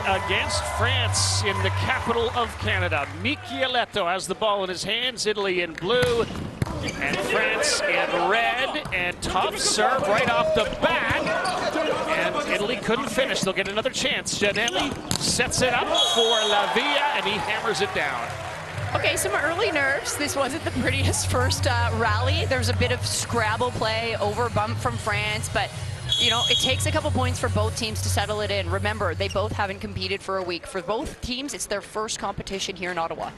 against France in the capital of Canada. Michieletto has the ball in his hands, Italy in blue, and France in red, and tough serve right off the bat, and Italy couldn't finish. They'll get another chance. Giannelli sets it up for Lavia, and he hammers it down. Okay, some early nerves. This wasn't the prettiest first rally. There's a bit of scrabble play, over bump from France, but you know, it takes a couple points for both teams to settle it in. Remember, they both haven't competed for a week. For both teams, it's their first competition here in Ottawa.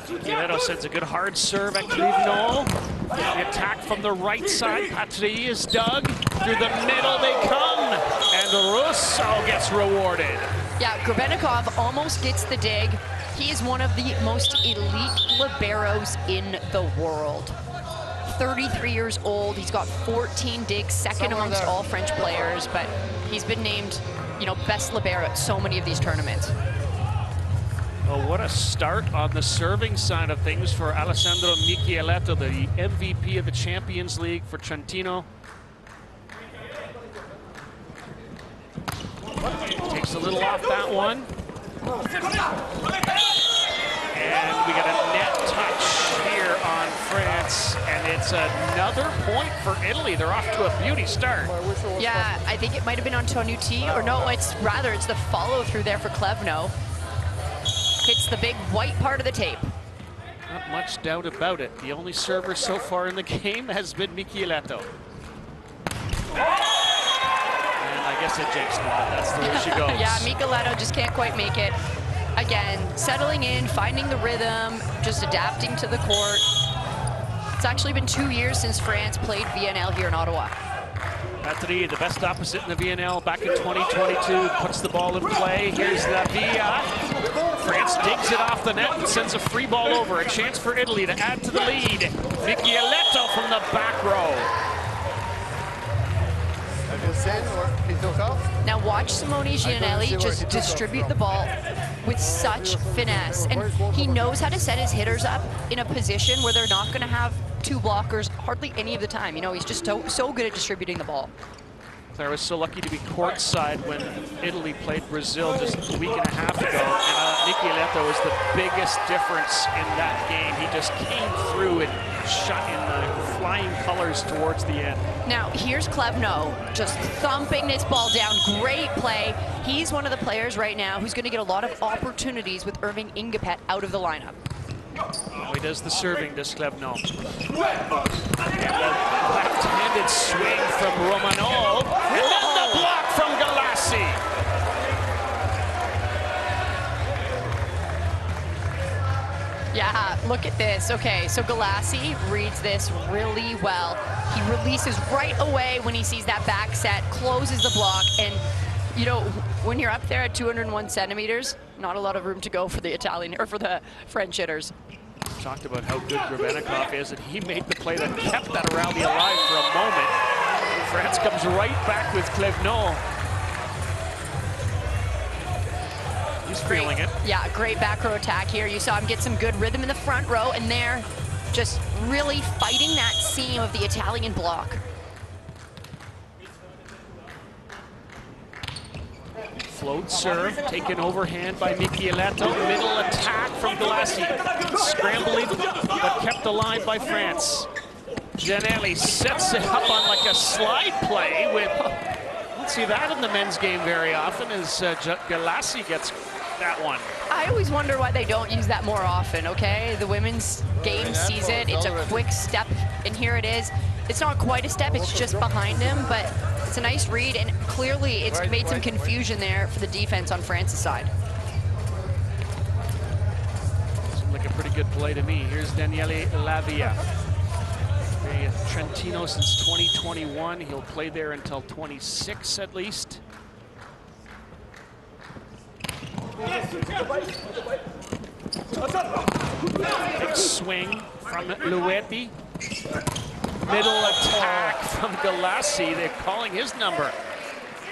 Michieletto sends a good hard serve at Clevenot. The attack from the right side. Patry is dug. Through the middle they come. And Russo gets rewarded. Yeah, Grebennikov almost gets the dig. He is one of the most elite liberos in the world. 33 years old. He's got 14 digs, second amongst all French players, but he's been named, you know, best libero at so many of these tournaments. Oh, what a start on the serving side of things for Alessandro Michieletto, the MVP of the Champions League for Trentino. Takes a little off that one. And we got a net touch here on France, and it's another point for Italy. They're off to a beauty start. Yeah, I think it might have been on Tonuti, or no, it's the follow through there for Clevenot. Hits the big white part of the tape. Not much doubt about it. The only server so far in the game has been Michieletto. And I guess it jinxed him, but that's the way she goes. Yeah, Michieletto just can't quite make it. Again, settling in, finding the rhythm, just adapting to the court. It's actually been 2 years since France played VNL here in Ottawa. Patry, the best opposite in the VNL back in 2022, puts the ball in play. Here's Lavia. France digs it off the net and sends a free ball over. A chance for Italy to add to the lead. Michieletto from the back row. Now watch Simone Giannelli just distribute the ball with such finesse. And he knows how to set his hitters up in a position where they're not going to have two blockers hardly any of the time. You know, he's just so good at distributing the ball. Claire was so lucky to be courtside when Italy played Brazil just a week and a half ago. And Michieletto was the biggest difference in that game. He just came through and shot in the flying colors towards the end. Now, here's Clevenot just thumping this ball down. Great play. He's one of the players right now who's going to get a lot of opportunities with Irving Ingapet out of the lineup. Oh, he does the serving, does Clevenot. And the left-handed swing from Romanov. And then the block from Galassi. Yeah, look at this. Okay, so Galassi reads this really well. He releases right away when he sees that back set, closes the block, and you know, when you're up there at 201 centimeters, not a lot of room to go for the Italian or for the French hitters. Talked about how good Grebennikov is, and he made the play that kept that rally alive for a moment. France comes right back with Clevenot. He's feeling it. Yeah, great back row attack here. You saw him get some good rhythm in the front row, and they're just really fighting that seam of the Italian block. Float serve, taken overhand by Michieletto. Middle attack from Galassi. Scrambling, but kept alive by France. Giannelli sets it up on like a slide play with, don't see that in the men's game very often, as Galassi gets that one. I always wonder why they don't use that more often, okay? The women's game sees it. It's a quick step, and here it is. It's not quite a step, it's just behind him, but it's a nice read, and clearly it's made some confusion there for the defense on France's side. Seemed like a pretty good play to me. Here's Daniele Lavia. Trentino since 2021. He'll play there until 26 at least. Big swing from Luetti. Middle attack from Galassi. They're calling his number.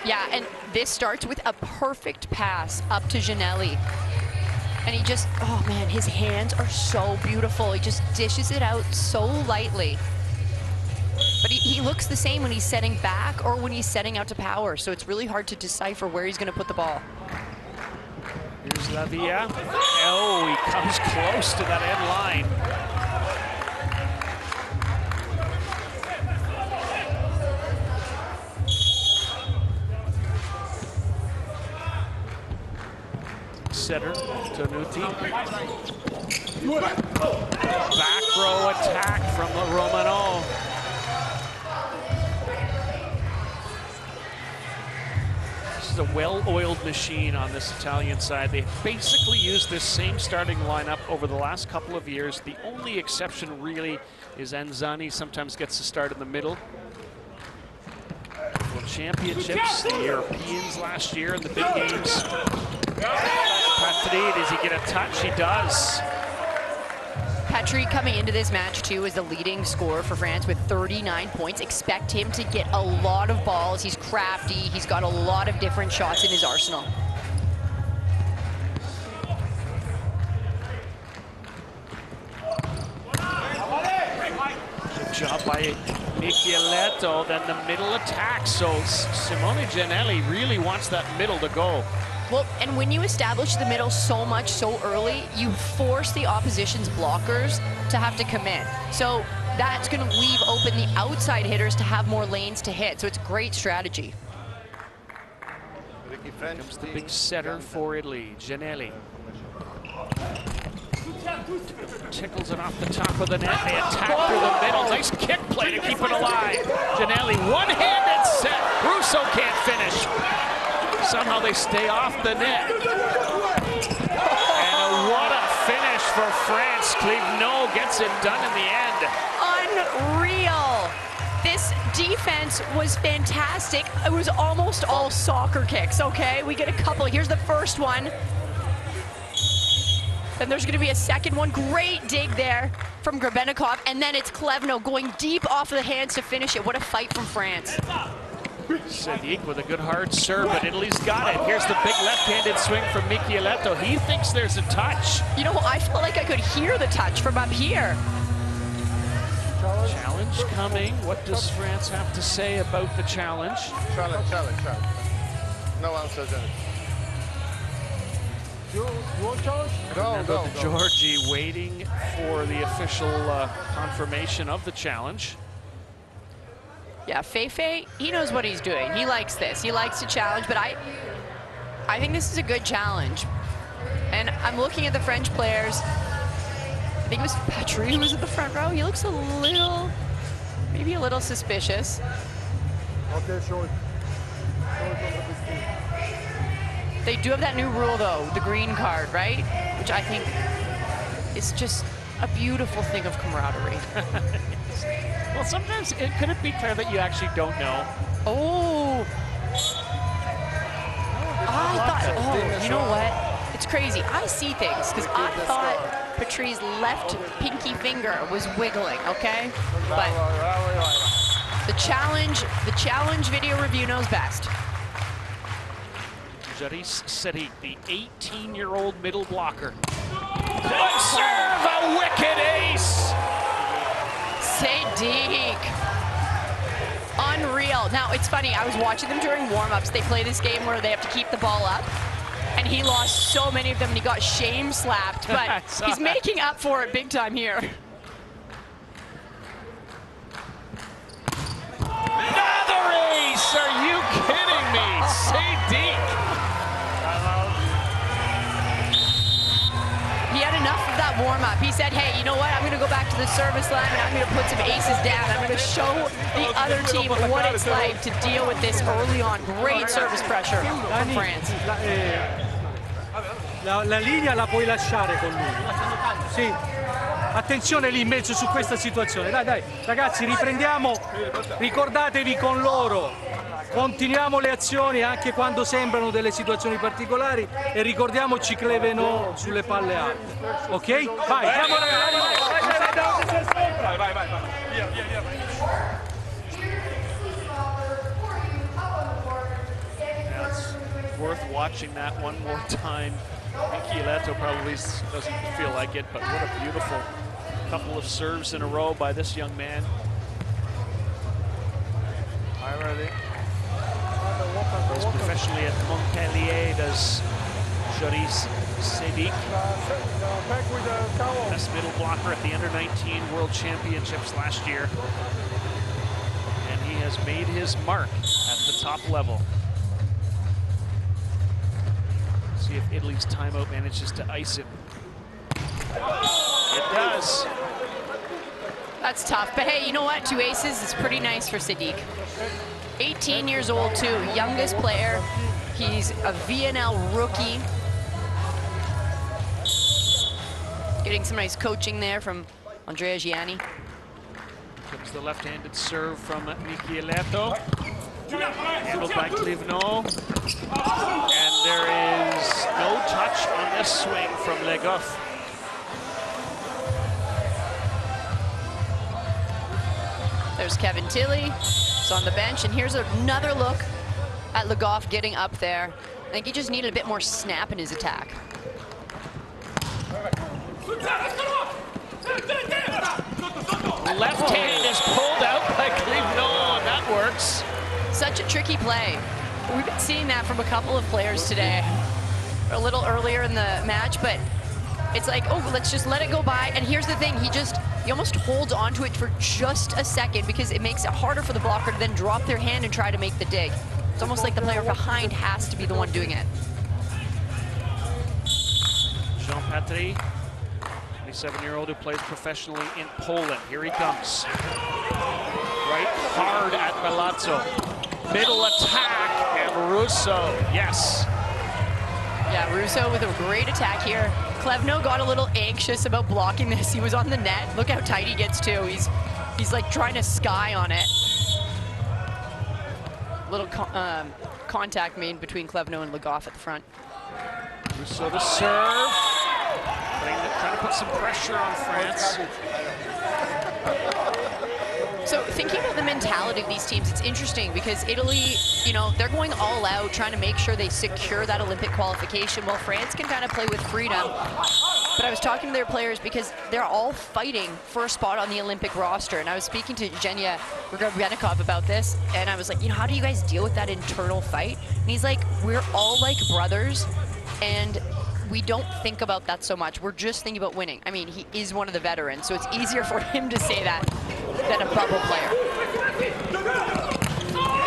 Yeah, and this starts with a perfect pass up to Giannelli. And he just, oh man, his hands are so beautiful. He just dishes it out so lightly. But He looks the same when he's setting back or when he's setting out to power, so it's really hard to decipher where he's going to put the ball. Here's Lavia. Oh, he comes close to that end line. Setter, Tonuti. Back row attack from the Romano. This is a well-oiled machine on this Italian side. They basically used this same starting lineup over the last couple of years. The only exception really is Anzani sometimes gets to start in the middle. Well, championships, the Europeans last year in the big games. Patry, does he get a touch? He does. Patry coming into this match too is the leading scorer for France with 39 points. Expect him to get a lot of balls. He's crafty. He's got a lot of different shots in his arsenal. Good job by Micheletto. Then the middle attack. So Simone Giannelli really wants that middle to go. Well, and when you establish the middle so much so early, you force the opposition's blockers to have to come in. So that's going to leave open the outside hitters to have more lanes to hit. So it's a great strategy. Here comes the big setter for Italy, Giannelli. Tickles it off the top of the net. They attack through the middle. Nice kick play to keep it alive. Giannelli, one-handed set. Russo can't finish. Somehow they stay off the net. And what a finish for France. Clevenot gets it done in the end. Unreal. This defense was fantastic. It was almost all soccer kicks, okay? We get a couple. Here's the first one. Then there's going to be a second one. Great dig there from Grebennikov. And then it's Clevenot going deep off of the hands to finish it. What a fight from France. Sadiq with a good hard serve, but Italy's got it. Here's the big left-handed swing from Micheletto. He thinks there's a touch. You know, I felt like I could hear the touch from up here. Challenge coming. What does France have to say about the challenge? Challenge. No answer, Janet. You want challenge? No. Georgie waiting for the official confirmation of the challenge. Yeah, Feifei, he knows what he's doing. He likes this. He likes to challenge, but I think this is a good challenge. And I'm looking at the French players. I think it was Patry who was at the front row. He looks a little, maybe a little suspicious. Okay, show it. They do have that new rule, though, the green card, right? Which I think is just a beautiful thing of camaraderie. Well, sometimes could it be clear that you actually don't know? Oh. I thought, you know what? It's crazy. I see things because I thought Patry's left pinky finger was wiggling, okay? But the challenge video review knows best. Jaris Sadiq, the 18-year-old middle blocker. Good serve, a wicked ace! Sadiq. Unreal. Now, it's funny, I was watching them during warm-ups. They play this game where they have to keep the ball up, and he lost so many of them, and he got shame-slapped, but he's making up for it big time here. Another ace! Are you kidding me? Sadiq! He had enough of that warm-up. He said, hey, you know what? I'm going to go back to the service line and I'm going to put some aces down. I'm going to show the other team what it's like to deal with this early on. Great service pressure from France. La linea la puoi lasciare con lui. Sì. Attenzione lì in mezzo su questa situazione. Dai, ragazzi, riprendiamo. Ricordatevi con loro. Continuiamo le azioni anche quando sembrano delle situazioni particolari e ricordiamoci Clevenot sulle palle alte. Ok? Vai, andiamo vai. Via. It's worth watching that one more time. Micheletto probably doesn't feel like it, but what a beautiful couple of serves in a row by this young man. Ready. Plays professionally at Montpellier, does Joris Sedik. Back with the towel. Best middle blocker at the Under-19 World Championships last year. And he has made his mark at the top level. See if Italy's timeout manages to ice it. It does. That's tough, but hey, you know what? 2 aces is pretty nice for Sadiq. 18 years old too, youngest player. He's a VNL rookie. Getting some nice coaching there from Andrea Gianni. Comes the left-handed serve from Michieletto. Handled by Clivenot. And there is no touch on this swing from Le Goff. There's Kevin Tilley. He's on the bench, and here's another look at Le Goff getting up there. I think he just needed a bit more snap in his attack. Left hand is pulled out by Clivenot, and that works. Such a tricky play. We've been seeing that from a couple of players today. A little earlier in the match, but it's like, oh, let's just let it go by. And here's the thing, he almost holds onto it for just a second because it makes it harder for the blocker to then drop their hand and try to make the dig. It's almost like the player behind has to be the one doing it. Jean Patry, 27-year-old who plays professionally in Poland. Here he comes. Right hard at Milazzo. Middle attack, and Russo, yes. Yeah, Russo with a great attack here. Klevno got a little anxious about blocking this. He was on the net. Look how tight he gets too. He's like trying to sky on it. Little contact made between Klevno and Le Goff at the front. Russo the serve. Trying to put some pressure on France. So thinking about the mentality of these teams, it's interesting because Italy, you know, they're going all out trying to make sure they secure that Olympic qualification, while France can kind of play with freedom. But I was talking to their players because they're all fighting for a spot on the Olympic roster. And I was speaking to Zhenya Regenikov about this, and I was like, you know, how do you guys deal with that internal fight? And he's like, we're all like brothers, and we don't think about that so much. We're just thinking about winning. I mean, he is one of the veterans, so it's easier for him to say that than a bubble player.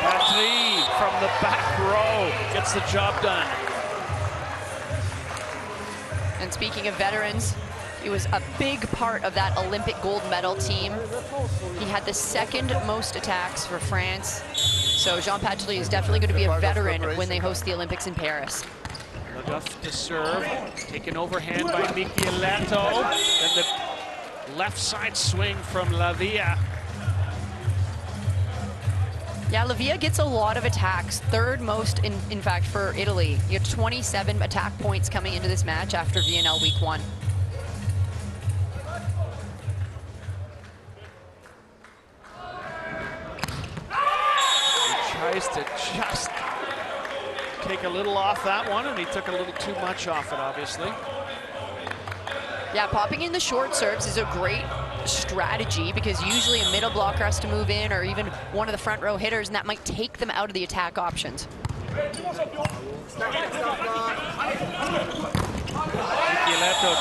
Patry from the back row gets the job done. And speaking of veterans, he was a big part of that Olympic gold medal team. He had the second most attacks for France. So Jean Patry is definitely going to be a veteran when they host the Olympics in Paris. Le Goff to serve, taken overhand by Michieletto. Then the left side swing from Lavia. Yeah, Lavia gets a lot of attacks, third most in fact for Italy. You have 27 attack points coming into this match after VNL week 1. He tries to just take a little off that one, and he took a little too much off it, obviously. Yeah, popping in the short serves is a great strategy because usually a middle blocker has to move in, or even one of the front row hitters, and that might take them out of the attack options. Michieletto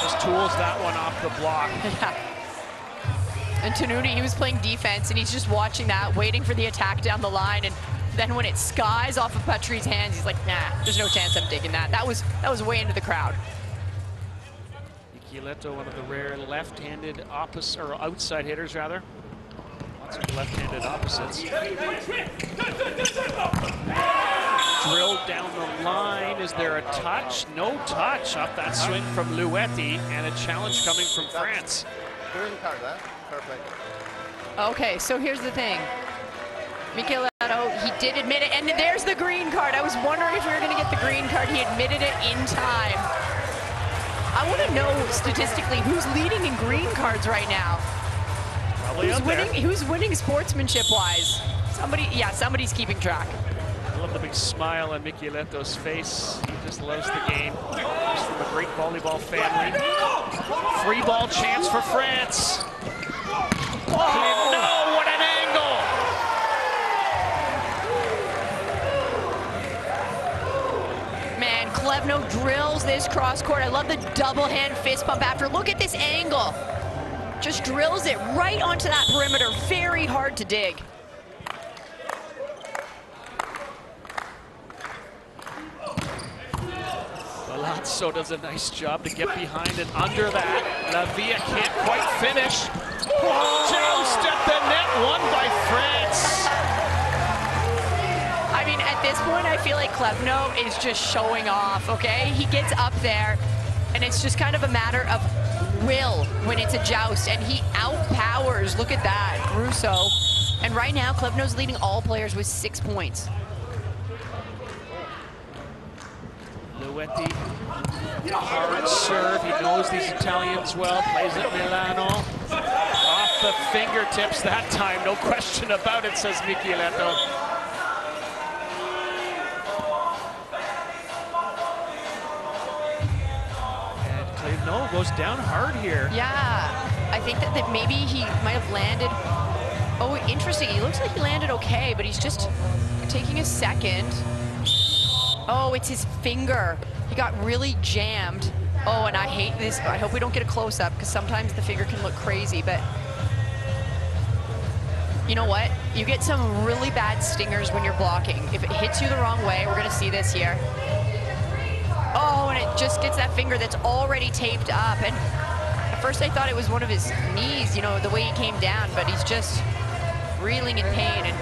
just tools that one off the block. Yeah. And Tanuni, he was playing defense, and he's just watching that, waiting for the attack down the line, and then when it skies off of Patry's hands, he's like, nah, there's no chance I'm taking that. That was way into the crowd. Michieletto, one of the rare left-handed opposite, or outside hitters rather. Lots of left-handed opposites. Drilled down the line. Is there a touch? No touch off that swing from Luetti, and a challenge coming from France. Green card, perfect. Okay, so here's the thing. Michieletto, he did admit it, and there's the green card. I was wondering if we were going to get the green card. He admitted it in time. I want to know statistically who's leading in green cards right now. Probably up there. Who's winning sportsmanship-wise? Somebody's keeping track. I love the big smile on Michieletto's face. He just loves the game. He's from a great volleyball family. Free ball chance for France. Oh, no, what an angle! Klevno drills this cross court. I love the double hand fist pump after. Look at this angle. Just drills it right onto that perimeter. Very hard to dig. Palazzo does a nice job to get behind and under that. Lavia can't quite finish. Joust at the net, won by France. I mean, at this point, I feel like Klevno is just showing off, okay? He gets up there, and it's just kind of a matter of will when it's a joust, and he outpowers, look at that, Russo. And right now, Klevno's leading all players with 6 points. Luetti, hard serve. He knows these Italians well. Plays at Milano. Off the fingertips that time. No question about it, says Michieletto. And Klevno goes down hard here. Yeah, I think that maybe he might have landed. Oh, interesting. He looks like he landed okay, but he's just taking a second. Oh, it's his finger. He got really jammed. Oh, and I hate this. I hope we don't get a close-up because sometimes the finger can look crazy, but you know what? You get some really bad stingers when you're blocking. If it hits you the wrong way, we're gonna see this here. Oh, and it just gets that finger that's already taped up. And at first I thought it was one of his knees, you know, the way he came down, but he's just reeling in pain and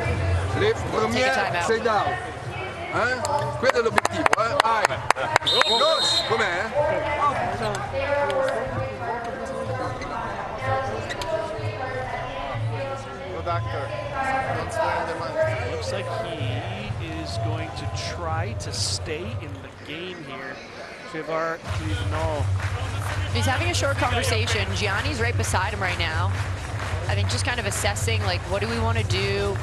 take a timeout. Stay down. Quello è l'obiettivo, Vai. Gauche, com'è? Good actor. Don't stand the man. Looks like he is going to try to stay in the game here. Fivar Klevno. He's having a short conversation. Gianni's right beside him right now. I think just kind of assessing, like, what do we want to do?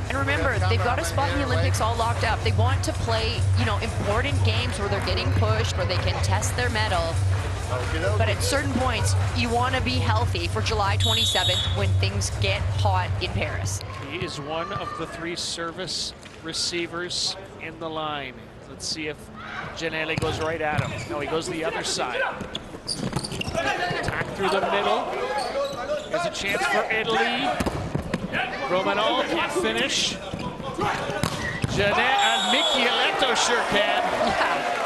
And remember, they've got a spot in the Olympics all locked up. They want to play, you know, important games where they're getting pushed, where they can test their mettle. But at certain points, you want to be healthy for July 27th when things get hot in Paris. He is one of the 3 service receivers in the line. Let's see if Giannelli goes right at him. No, he goes the other side. Attack through the middle. There's a chance for Italy. Romano can't finish. Janet and Michieletto sure can. Yeah.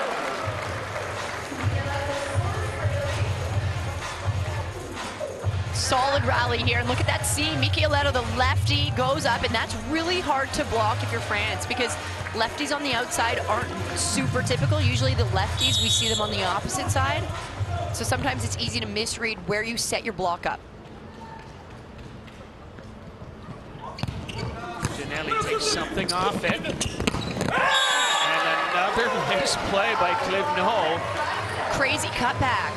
Solid rally here, and look at that seam. Michieletto, the lefty, goes up, and that's really hard to block if you're France because lefties on the outside aren't super typical. Usually the lefties, we see them on the opposite side. So sometimes it's easy to misread where you set your block up. Giannelli takes something off it. And another nice play by Klevno. Crazy cutback.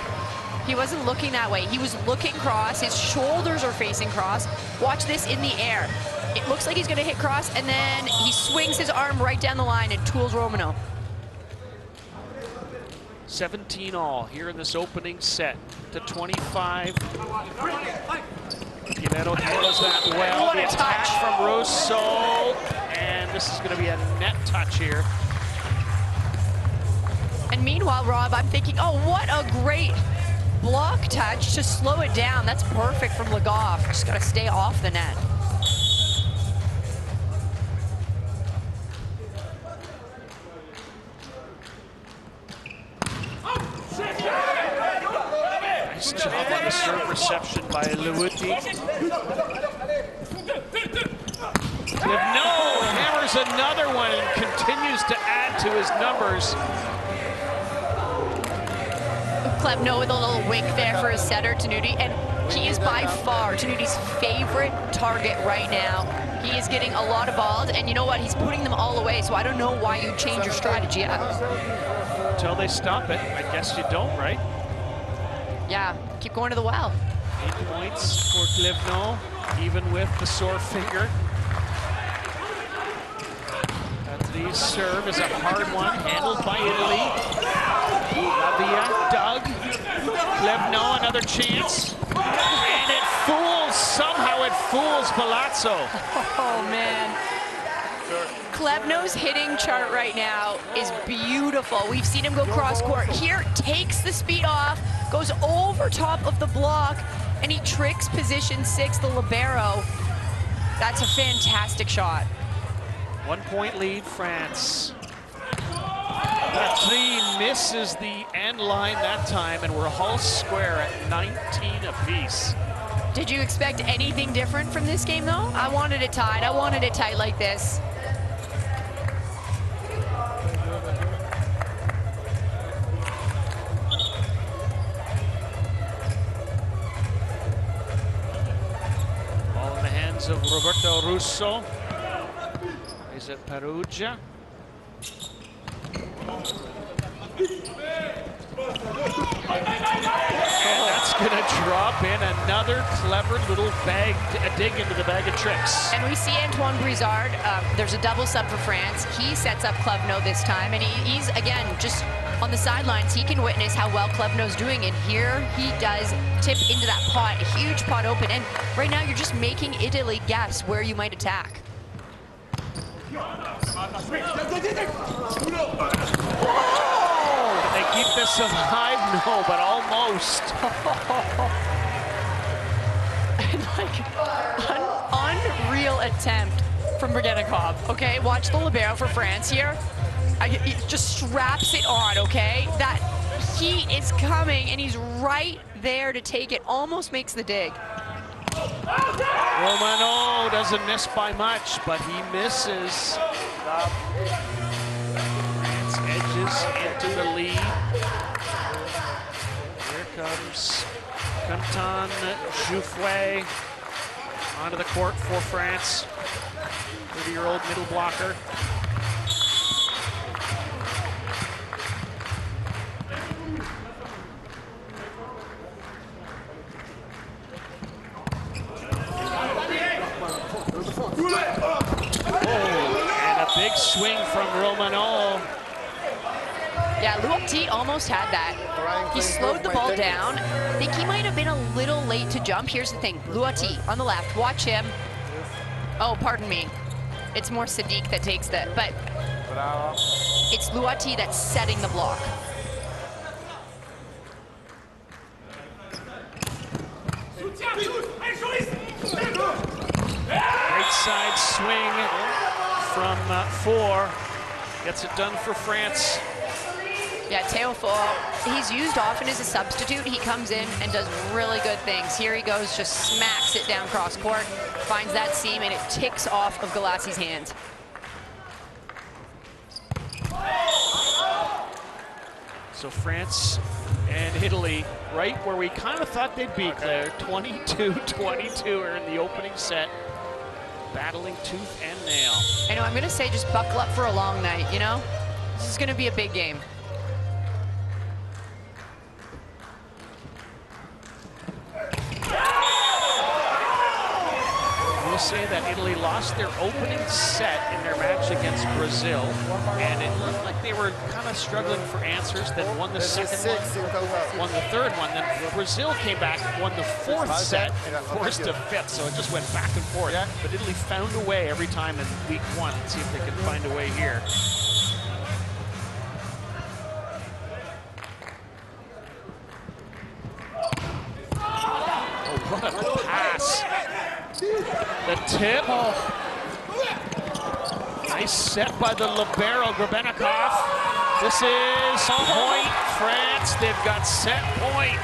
He wasn't looking that way. He was looking cross. His shoulders are facing cross. Watch this in the air. It looks like he's going to hit cross, and then he swings his arm right down the line and tools Romano. 17 all here in this opening set to 25. Giannelli handles that well. What the a attack touch from Russo, and this is going to be a net touch here. And meanwhile, Rob, I'm thinking, oh, what a great block touch to slow it down. That's perfect from Le Goff. Just got to stay off the net. Nice job on the serve reception by Luetti. Klevno hammers another one and continues to add to his numbers. Klevno with a little wink there for his setter, Tenuti, and he is by far Tenuti's favorite target right now. He is getting a lot of balls, and you know what? He's putting them all away, so I don't know why you change your strategy up. Until they stop it, I guess you don't, right? Yeah, keep going to the well. 8 points for Klevno, even with the sore finger. The serve is a hard one, handled by Italy. Lavia, Doug, Klevno, another chance. And it fools, somehow it fools Palazzo. Oh, man. Klevno's hitting chart right now is beautiful. We've seen him go cross court. Here, takes the speed off, goes over top of the block, and he tricks position 6, the libero. That's a fantastic shot. 1 point lead, France. Patry misses the end line that time, and we're Hull square at 19 apiece. Did you expect anything different from this game, though? I wanted it tied. I wanted it tight like this. Ball in the hands of Roberto Russo. He's at Perugia. And that's going to drop in another clever little bag, a dig into the bag of tricks. And we see Antoine Brizard. There's a double sub for France. He sets up Klevno this time, and he's, again, just on the sidelines. He can witness how well Klevno's doing, and here he does tip into that pot, a huge pot open. And right now, you're just making Italy guess where you might attack. Can they keep this alive? No, but almost. And like, unreal attempt from Braganikov. Okay, watch the libero for France here. He just straps it on, okay? That heat is coming, and he's right there to take it. Almost makes the dig. Romano doesn't miss by much, but he misses. France edges into the lead. Here comes Quentin Jouffroy onto the court for France. 30-year-old middle blocker. Big swing from Romano. Yeah, Luopti almost had that. He slowed the ball down. I think he might have been a little late to jump. Here's the thing, Luopti on the left, watch him. Oh, pardon me. It's more Sadiq that takes that, but it's Luopti that's setting the block. Right side swing from 4. Gets it done for France. Yeah, Théophile, he's used often as a substitute. He comes in and does really good things. Here he goes, just smacks it down cross court, finds that seam, and it ticks off of Galassi's hands. So France and Italy, right where we kind of thought they'd be, Claire. 22-22 are in the opening set. Battling tooth and nail. I know, I'm gonna say just buckle up for a long night, you know? This is gonna be a big game. We'll say that Italy lost their opening set in their match against Brazil, and it looked like they were kind of struggling for answers, then won the second one, won the third one, then Brazil came back, won the fourth set, and forced a fifth, so it just went back and forth. But Italy found a way every time in week 1. Let's see if they can find a way here. Oh, what a pass. The tip. Nice set by the libero, Grebennikov. This is point, France. They've got set point.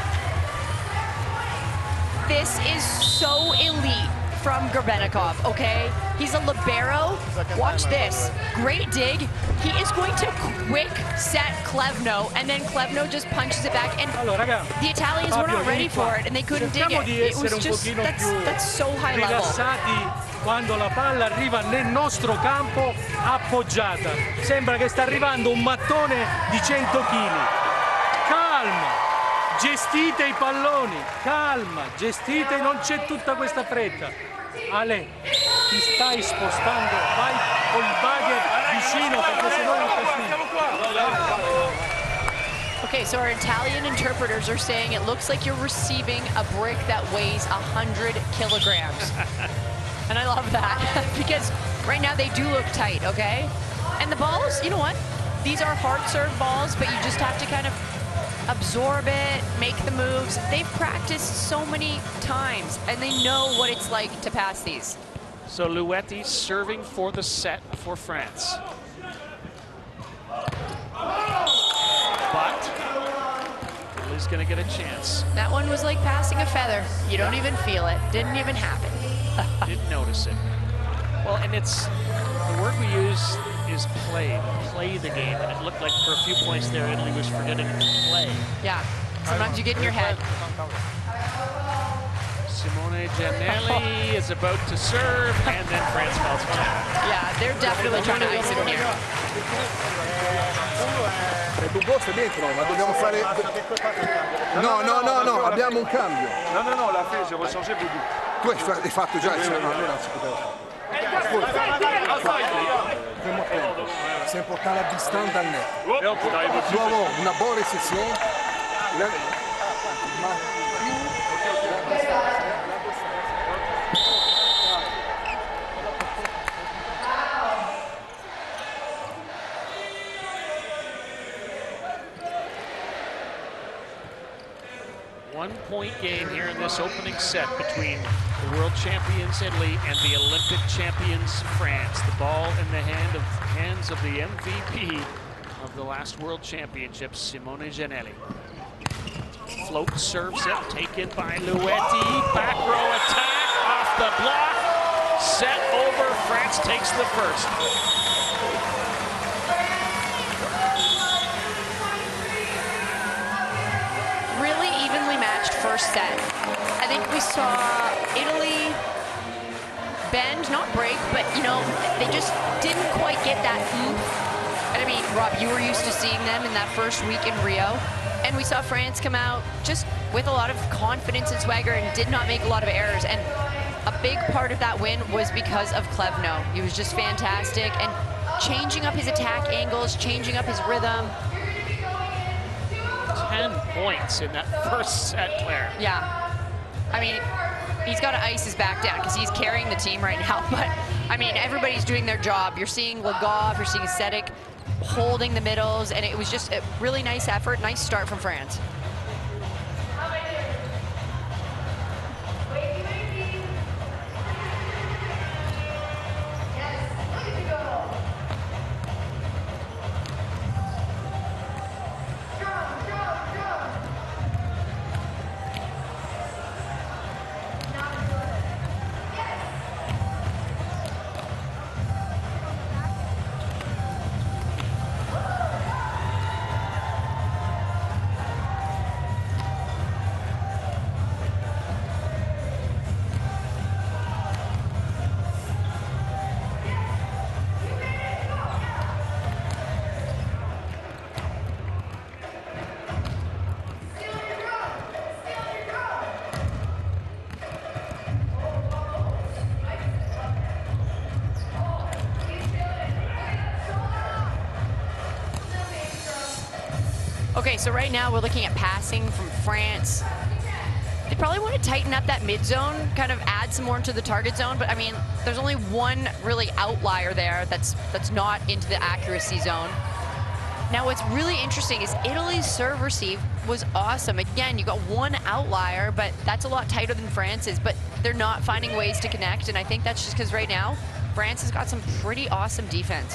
This is so elite from Grebennikov, okay? He's a libero. Watch this. Great dig. He is going to quick set Klevno, and then Klevno just punches it back. And the Italians were not ready for it, and they couldn't dig it. It was just, that's so high level. Rilassati quando la palla arriva nel nostro campo appoggiata. Sembra che sta arrivando un mattone di 100 kg. Calma. Gestite i palloni, calma, gestite, non c'è tutta questa fretta. Ale, ti stai spostando, vai con il bagger vicino perché se no non Okay, so our Italian interpreters are saying it looks like you're receiving a brick that weighs 100 kilograms. And I love that because right now they do look tight, okay? And the balls, you know what? These are hard serve balls, but you just have to kind of absorb it, make the moves. They've practiced so many times and they know what it's like to pass these. So Louetti serving for the set for France. But Italy's gonna get a chance. That one was like passing a feather. You don't even feel it. Didn't even happen. Didn't notice it. Well, and it's, the word we use is play the game. And it looked like for a few points there, Italy was forgetting to play. Yeah, sometimes you get in your head. Simone Giannelli is about to serve, and then France falls back. Yeah, they're definitely trying to ice him here. Dubbo sta dentro, ma dobbiamo fare... No, abbiamo un cambio. No, la fait, j'ai rechangé beaucoup. Tu hai fatto già, allora non si poteva fare. C'est important la distance dans le net. Doit avoir une bonne réception. One-point game here in this opening set between the world champions Italy and the Olympic champions France. The ball in the hands of the MVP of the last world championships, Simone Giannelli. Float serves it, taken by Louetti. Back row attack off the block. Set over, France takes the first. Really evenly matched first set. I think we saw Italy bend, not break, but you know, they just didn't quite get that oomph. And I mean, Rob, you were used to seeing them in that first week in Rio. And we saw France come out just with a lot of confidence and swagger and did not make a lot of errors. And a big part of that win was because of Klevno. He was just fantastic and changing up his attack angles, changing up his rhythm. 10 points in that first set, Claire. Yeah. I mean, he's got to ice his back down because he's carrying the team right now. But, I mean, everybody's doing their job. You're seeing Legov, you're seeing Sedek holding the middles, and it was just a really nice effort, nice start from France. Okay, so right now we're looking at passing from France. They probably want to tighten up that mid zone, kind of add some more into the target zone, but I mean, there's only one really outlier there that's not into the accuracy zone. Now what's really interesting is Italy's serve receive was awesome. Again, you got one outlier, but that's a lot tighter than France's, but they're not finding ways to connect, and I think that's just because right now, France has got some pretty awesome defense.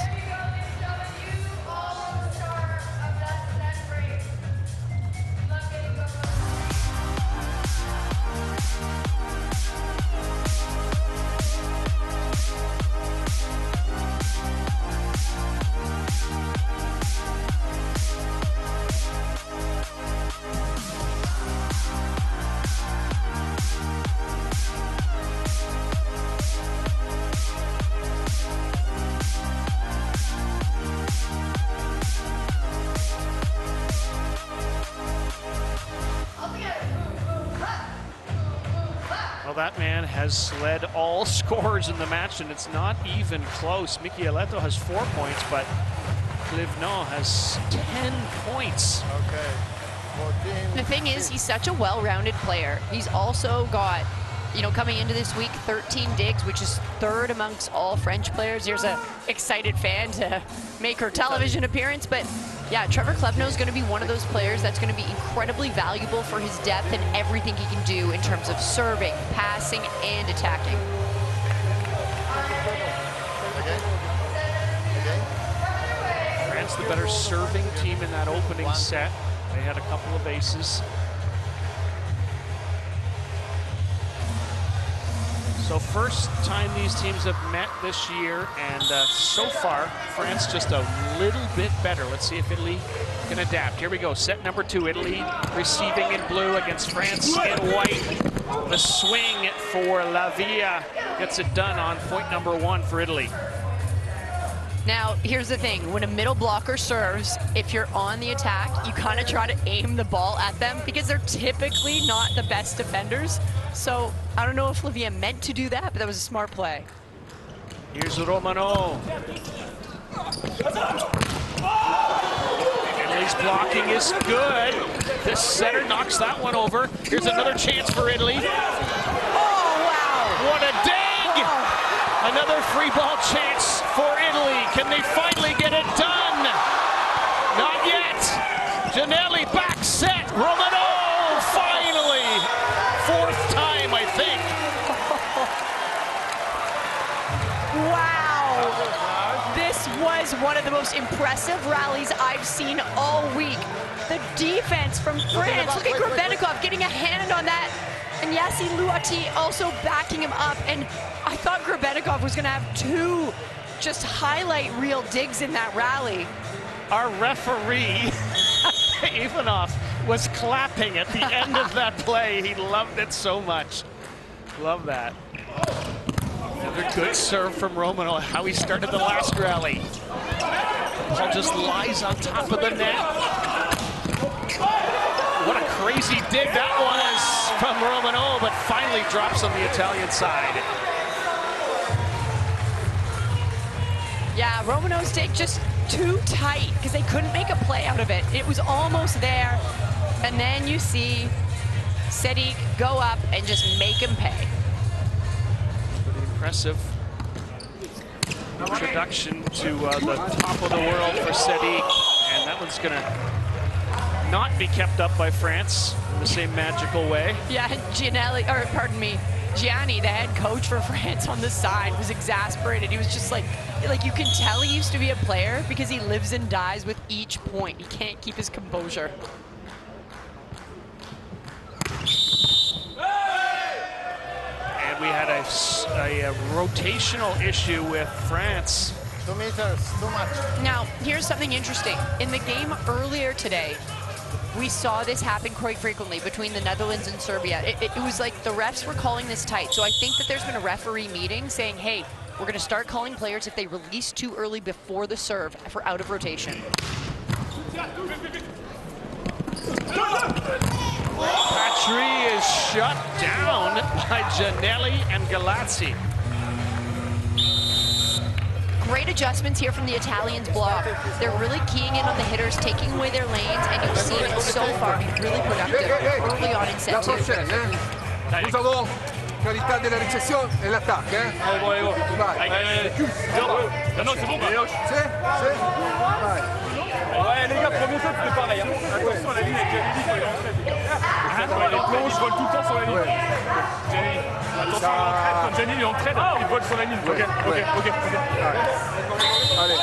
That man has led all scorers in the match, and it's not even close. Michieletto has 4 points, but Klevno has 10 points. Okay. 14. The thing is, he's such a well-rounded player. He's also got you know, coming into this week, 13 digs, which is third amongst all French players. Here's a excited fan to make her television appearance. But yeah, Trevor Klebno is going to be one of those players that's going to be incredibly valuable for his depth and everything he can do in terms of serving, passing, and attacking. France the better serving team in that opening set. They had a couple of aces. So first time these teams have met this year, and so far, France just a little bit better. Let's see if Italy can adapt. Here we go, set number 2, Italy receiving in blue against France in white. The swing for Lavia gets it done on point number 1 for Italy. Now, here's the thing. When a middle blocker serves, if you're on the attack, you kind of try to aim the ball at them because they're typically not the best defenders. So I don't know if Lavia meant to do that, but that was a smart play. Here's Romano. Italy's blocking is good. The setter knocks that one over. Here's another chance for Italy. Oh, wow. What a dig! Oh. Another free ball chance for Italy. Can they finally get it done? Not yet. Giannelli back set. Romano finally. 4th time, I think. Wow. This was one of the most impressive rallies I've seen all week. The defense from France. Look at Grebennikov getting a hand on that. And Yassi Luati also backing him up. And I thought Grebennikov was going to have 2 just highlight reel digs in that rally. Our referee, Ivanov, was clapping at the end of that play. He loved it so much. Love that. Another good serve from Romano, how he started the last rally. Ball just lies on top of the net. What a crazy dig that was from Romano, but finally drops on the Italian side. Yeah, Romano's dig just too tight because they couldn't make a play out of it. It was almost there, and then you see Sadiq go up and just make him pay. Pretty impressive introduction to the top of the world for Sadiq, and that one's gonna not be kept up by France in the same magical way. Yeah, Gianni, the head coach for France on the side was exasperated. He was just like you can tell he used to be a player because he lives and dies with each point. He can't keep his composure. And we had a rotational issue with France. 2 meters, too much. Now, here's something interesting. In the game earlier today, we saw this happen quite frequently between the Netherlands and Serbia. It was like the refs were calling this tight. So I think that there's been a referee meeting saying, hey, we're going to start calling players if they release too early before the serve for out of rotation. Patry is shut down by Giannelli and Galazzi. Great adjustments here from the Italians' block. They're really keying in on the hitters, taking away their lanes, and you've seen it so far be really productive early on in set 2. Nous avons qualità della ricezione e l'attacco, Vai. Non, c'est bon, Sì, vai. Ouais, les gars, premier set, c'était pareil. Attention à la ligne avec Giannelli. Les plombs, ils volent tout le temps sur la ligne. Giannelli. Attention à l'entraide. Quand Giannelli entraide, il vole sur la ligne. Ok. Allez.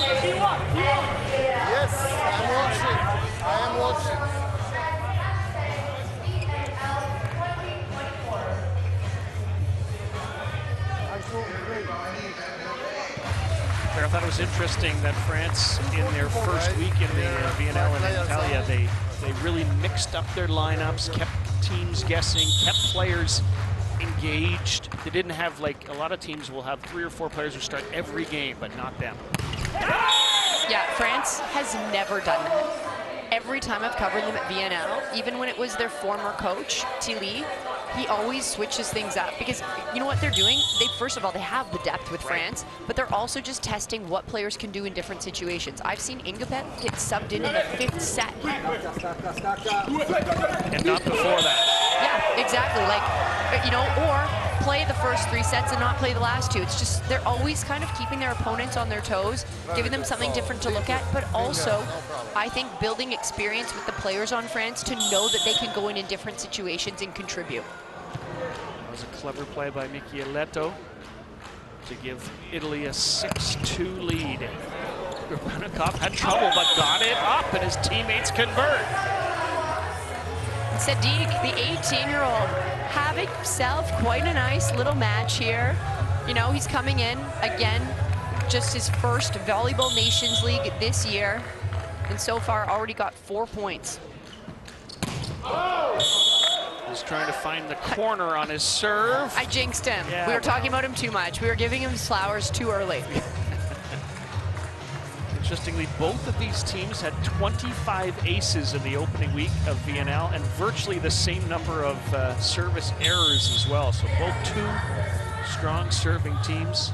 Yes, I'm watching. I am watching. I thought it was interesting that France, in their first week in the VNL and Italia, they really mixed up their lineups, kept teams guessing, kept players engaged. They didn't have, like, a lot of teams will have 3 or 4 players who start every game, but not them. Yeah, France has never done that. Every time I've covered them at VNL, even when it was their former coach, Tilly, he always switches things up because you know what they're doing? First of all, they have the depth with France, but they're also just testing what players can do in different situations. I've seen Ingepet get subbed in the 5th set. And not before that. Yeah, exactly. Like, you know, or play the first 3 sets and not play the last 2. It's just they're always kind of keeping their opponents on their toes, giving them something different to look at, but also I think building experience with the players on France to know that they can go in different situations and contribute. That was a clever play by Michieletto to give Italy a 6-2 lead. Gurbenikov had trouble but got it up and his teammates convert. Sadiq, the 18-year-old, having himself quite a nice little match here. You know, he's coming in, again, just his first Volleyball Nations League this year, and so far already got 4 points. He's trying to find the corner on his serve. I jinxed him. Yeah, we were talking about him too much. We were giving him his flowers too early. Interestingly, both of these teams had 25 aces in the opening week of VNL and virtually the same number of service errors as well. So both 2 strong serving teams.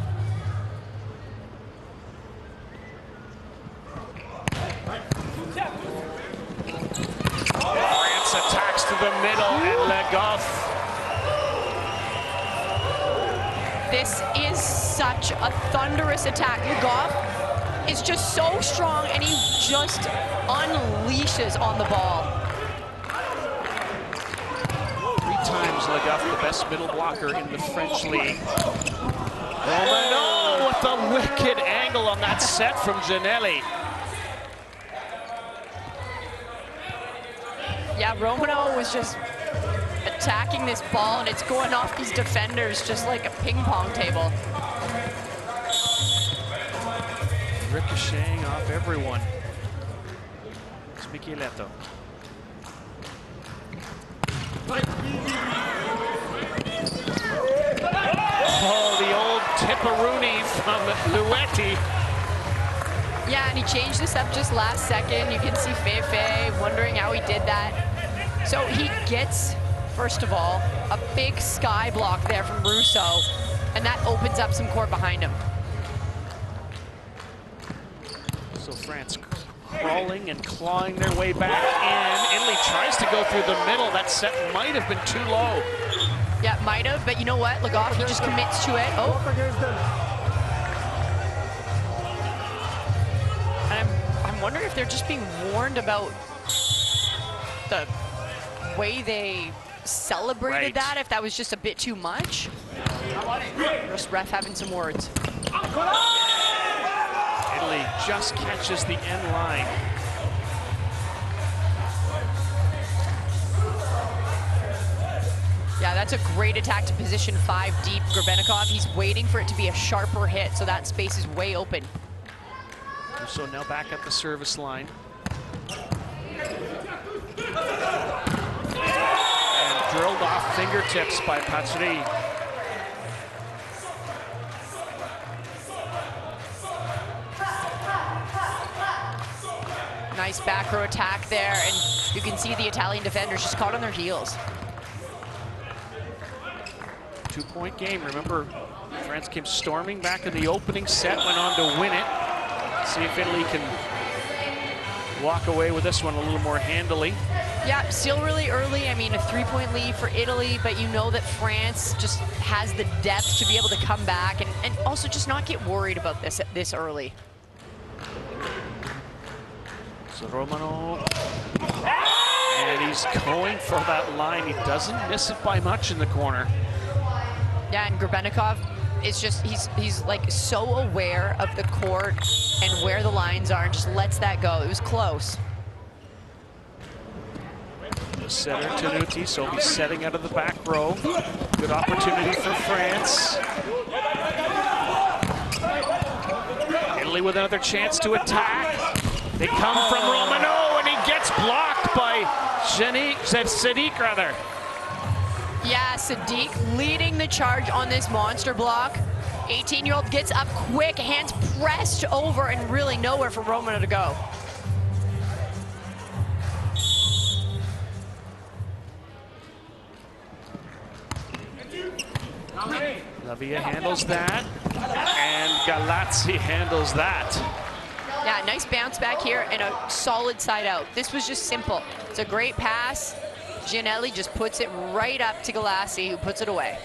France attacks to the middle and Le Goff. This is such a thunderous attack. Le Goff is just so strong, and he just unleashes on the ball. 3 times Le Goff, the best middle blocker in the French league. Romano with the wicked angle on that set from Giannelli. Yeah, Romano was just attacking this ball, and it's going off these defenders just like a ping pong table. Ricocheting off everyone. It's Michieletto. Oh, the old Tipperoonie from Luetti. Yeah, and he changed this up just last second. You can see Feifei wondering how he did that. So he gets, first of all, a big sky block there from Russo, and that opens up some court behind him. So France crawling and clawing their way back in. Italy tries to go through the middle. That set might have been too low. Yeah, might have, but you know what? Le Goff, he just commits to it. Oh. And I'm wondering if they're just being warned about the way they celebrated that, if that was just a bit too much. Just ref having some words. Italy just catches the end line. Yeah, that's a great attack to position 5 deep. Gurbenikov, he's waiting for it to be a sharper hit, so that space is way open. So now back at the service line. And drilled off fingertips by Patry. Nice back row attack there, and you can see the Italian defenders just caught on their heels. 2-point game. Remember, France came storming back in the opening set, went on to win it. See if Italy can walk away with this one a little more handily. Yeah, still really early. I mean, a 3-point lead for Italy, but you know that France just has the depth to be able to come back and also just not get worried about this early. So Romano, and he's going for that line. He doesn't miss it by much in the corner. Yeah, and Gurbenikov is just, he's like so aware of the court and where the lines are and just lets that go. It was close. The setter Tenuti, so he's setting out of the back row. Good opportunity for France. Italy with another chance to attack. They come from Romano, and he gets blocked by Sadiq, rather. Yeah, Sadiq leading the charge on this monster block. 18-year-old gets up quick, hands pressed over, and really nowhere for Romano to go. Lavia handles that, and Galazzi handles that. Yeah, nice bounce back here and a solid side out. This was just simple. It's a great pass. Giannelli just puts it right up to Galazzi, who puts it away.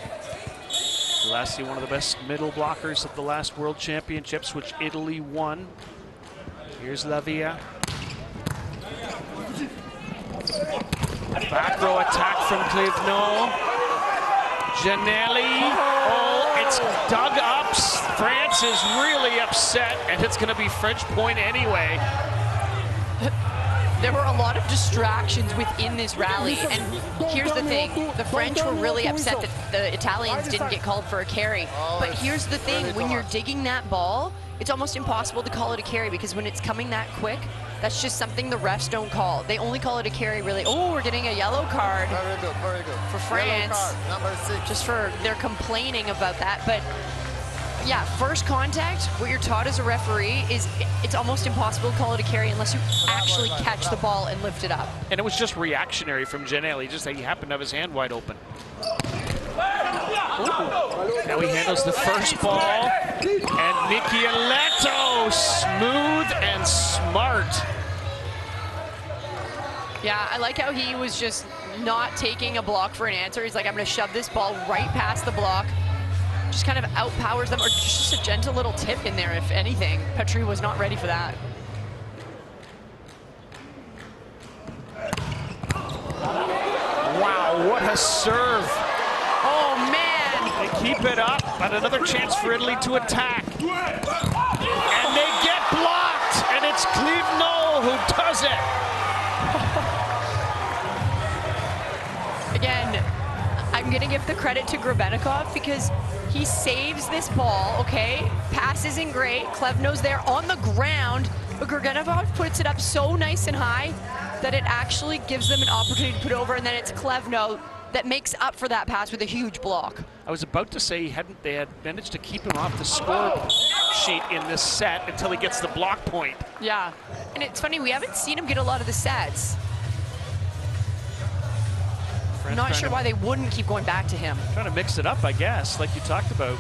Lassie, one of the best middle blockers of the last World Championships, which Italy won. Here's Lavia. Back row attack from Cliveno. Janelli. Oh, it's dug up. France is really upset, and it's going to be French point anyway. There were a lot of distractions within this rally, and here's the thing. The French were really upset that the Italians didn't get called for a carry. But here's the thing, when you're digging that ball, it's almost impossible to call it a carry, because when it's coming that quick, that's just something the refs don't call. They only call it a carry, really. Oh, we're getting a yellow card. Very good, very good. For France. Yellow card, number 6. Just for, they're complaining about that. But yeah, first contact, what you're taught as a referee is it's almost impossible to call it a carry unless you actually catch the ball and lift it up. And it was just reactionary from Janelli, just that he happened to have his hand wide open. Ooh. Now he handles the first ball, and Michieletto, smooth and smart. Yeah, I like how he was just not taking a block for an answer. He's like, I'm going to shove this ball right past the block. Just kind of outpowers them, or just a gentle little tip in there, if anything. Petrie was not ready for that. Wow, what a serve. Oh, man. They keep it up, but another chance for Italy to attack. And they get blocked, and it's Cliveno who does it. Again, I'm going to give the credit to Grebennikov because he saves this ball, okay? Pass isn't great. Klevno's there on the ground, but Grebennikov puts it up so nice and high that it actually gives them an opportunity to put it over, and then it's Klevno that makes up for that pass with a huge block. I was about to say they had managed to keep him off the score sheet in this set until he gets the block point. Yeah, and it's funny, we haven't seen him get a lot of the sets. I'm not sure why they wouldn't keep going back to him. Trying to mix it up, I guess, like you talked about.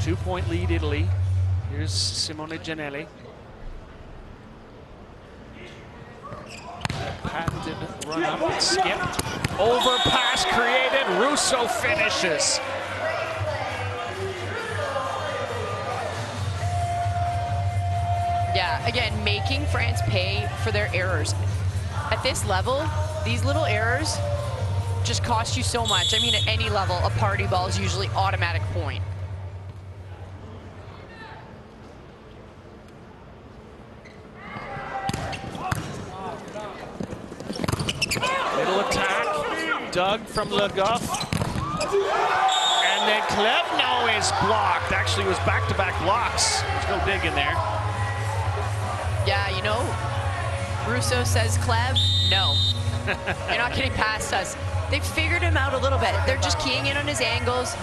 2-point lead, Italy. Here's Simone Janelli. Patented run up and skipped. Overpass created. Russo finishes. Yeah, again, making France pay for their errors. At this level, these little errors just cost you so much. I mean, at any level, a party ball is usually automatic point. Middle attack, dug from Le Goff. And then Klevno is blocked. Actually, it was back-to-back blocks. There's no dig in there. Yeah, you know, Russo says, Clev, no. You're not getting past us. They figured him out a little bit. They're just keying in on his angles.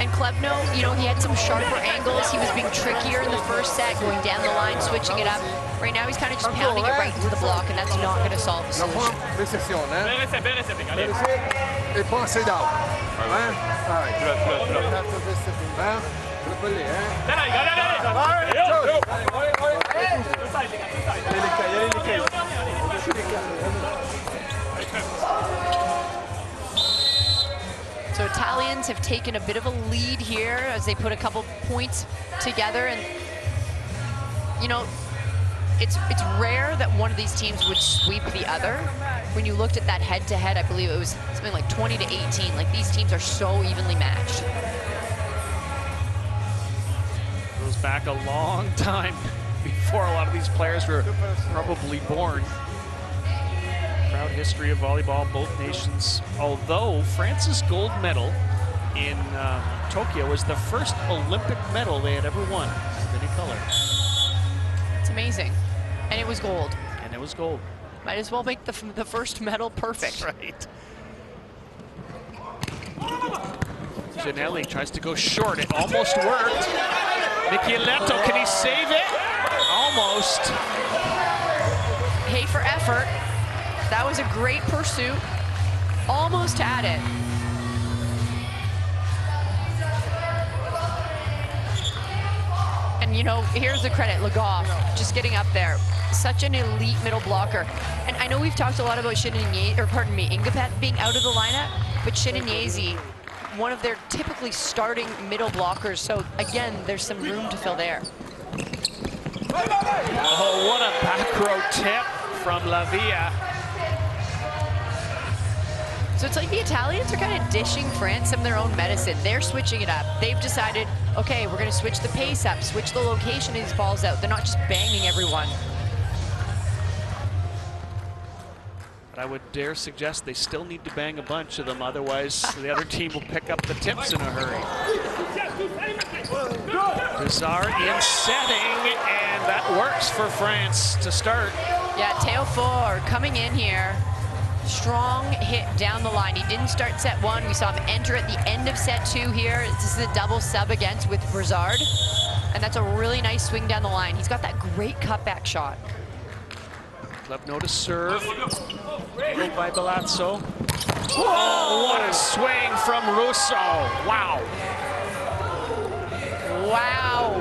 And Klevno, you know, he had some sharper angles. He was being trickier in the first set, going down the line, switching it up. Right now, he's kind of just pounding it right into the block, and that's not going to solve the solution. Et poi sit down. So Italians have taken a bit of a lead here as they put a couple points together, and you know, it's rare that one of these teams would sweep the other. When you looked at that head-to-head, I believe it was something like 20-18. Like, these teams are so evenly matched. Goes back a long time before a lot of these players were probably born. Proud history of volleyball, both nations. Although France's gold medal in Tokyo was the first Olympic medal they had ever won of any color. It's amazing. And it was gold. And it was gold. Might as well make the first medal perfect. That's right. Janelli tries to go short. It almost worked. Michieletto, can he save it? Almost. Pay for effort. That was a great pursuit. Almost had it. And And, you know, here's the credit, Legoff, just getting up there. Such an elite middle blocker. And I know we've talked a lot about Ingapet being out of the lineup, but Shinanyezi, one of their typically starting middle blockers. So, again, there's some room to fill there. Oh, what a back row tip from Lavia. So it's like the Italians are kind of dishing France some of their own medicine. They're switching it up. They've decided, okay, we're going to switch the pace up, switch the location of these balls out. They're not just banging everyone. But I would dare suggest they still need to bang a bunch of them, otherwise the other team will pick up the tips in a hurry. Bizarre in setting, and that works for France to start. Yeah, Théophore coming in here. Strong hit down the line. He didn't start set one. We saw him enter at the end of set two here. This is a double sub against with Brizard. And that's a really nice swing down the line. He's got that great cutback shot. Plevno to serve. Angled by Belazzo. Oh, what a swing from Russo. Wow. Wow.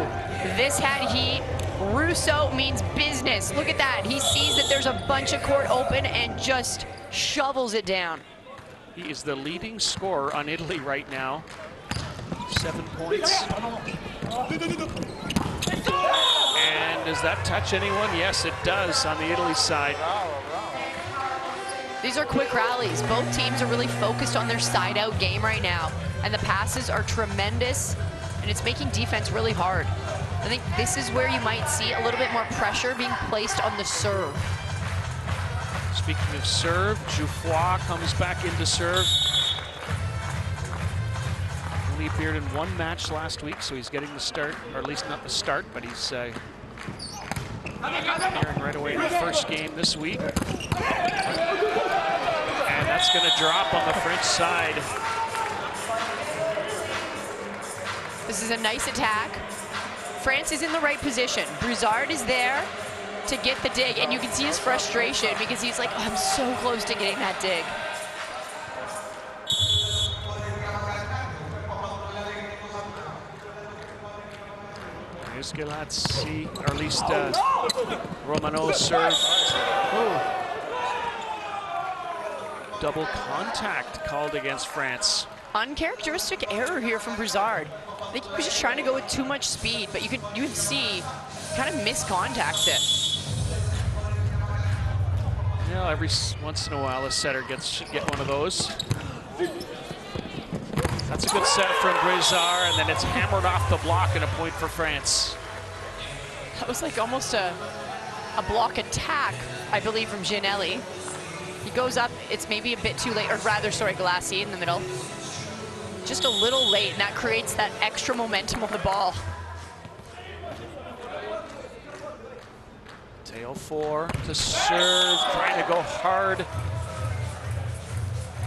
This had heat. Russo means business. Look at that. He sees that there's a bunch of court open and just shovels it down. He is the leading scorer on Italy right now. 7 points. And does that touch anyone? Yes, it does on the Italy side. These are quick rallies. Both teams are really focused on their side-out game right now. And the passes are tremendous, and it's making defense really hard. I think this is where you might see a little bit more pressure being placed on the serve. Speaking of serve, Jouffroy comes back into serve. Only appeared in one match last week, so he's getting the start, or at least not the start, but he's appearing right away in the first game this week. And that's going to drop on the French side. This is a nice attack. France is in the right position. Brizard is there to get the dig, and you can see his frustration because he's like, oh, I'm so close to getting that dig. Here's Galazzi, or at least Romano's serve. Oh. Double contact called against France. Uncharacteristic error here from Brizard. I think he was just trying to go with too much speed, but you can see kind of miscontacts it. You know, every once in a while a setter should get one of those. That's a good set from Brizard, and then it's hammered off the block and a point for France. That was like almost a block attack, I believe, from Gianelli. He goes up, it's maybe a bit too late, or rather, sorry, Galassi in the middle. Just a little late, and that creates that extra momentum on the ball. Théophore to serve, trying to go hard.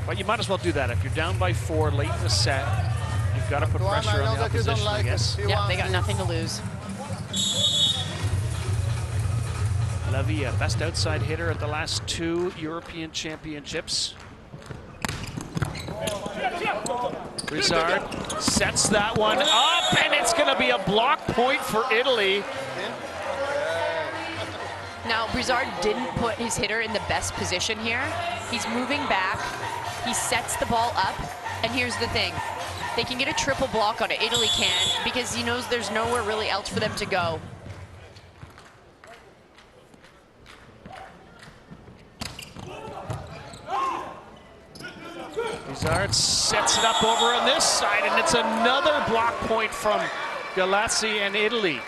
But you might as well do that. If you're down by 4 late in the set, you've got to put pressure on the opposition, I guess. Yeah, they got nothing to lose. Lavia, best outside hitter at the last 2 European Championships. Brizard sets that one up, and it's going to be a block point for Italy. Now, Brizard didn't put his hitter in the best position here. He's moving back. He sets the ball up, and here's the thing. They can get a triple block on it. Italy can, because he knows there's nowhere really else for them to go. Brizard sets it up over on this side, and it's another block point from Galazzi and Italy.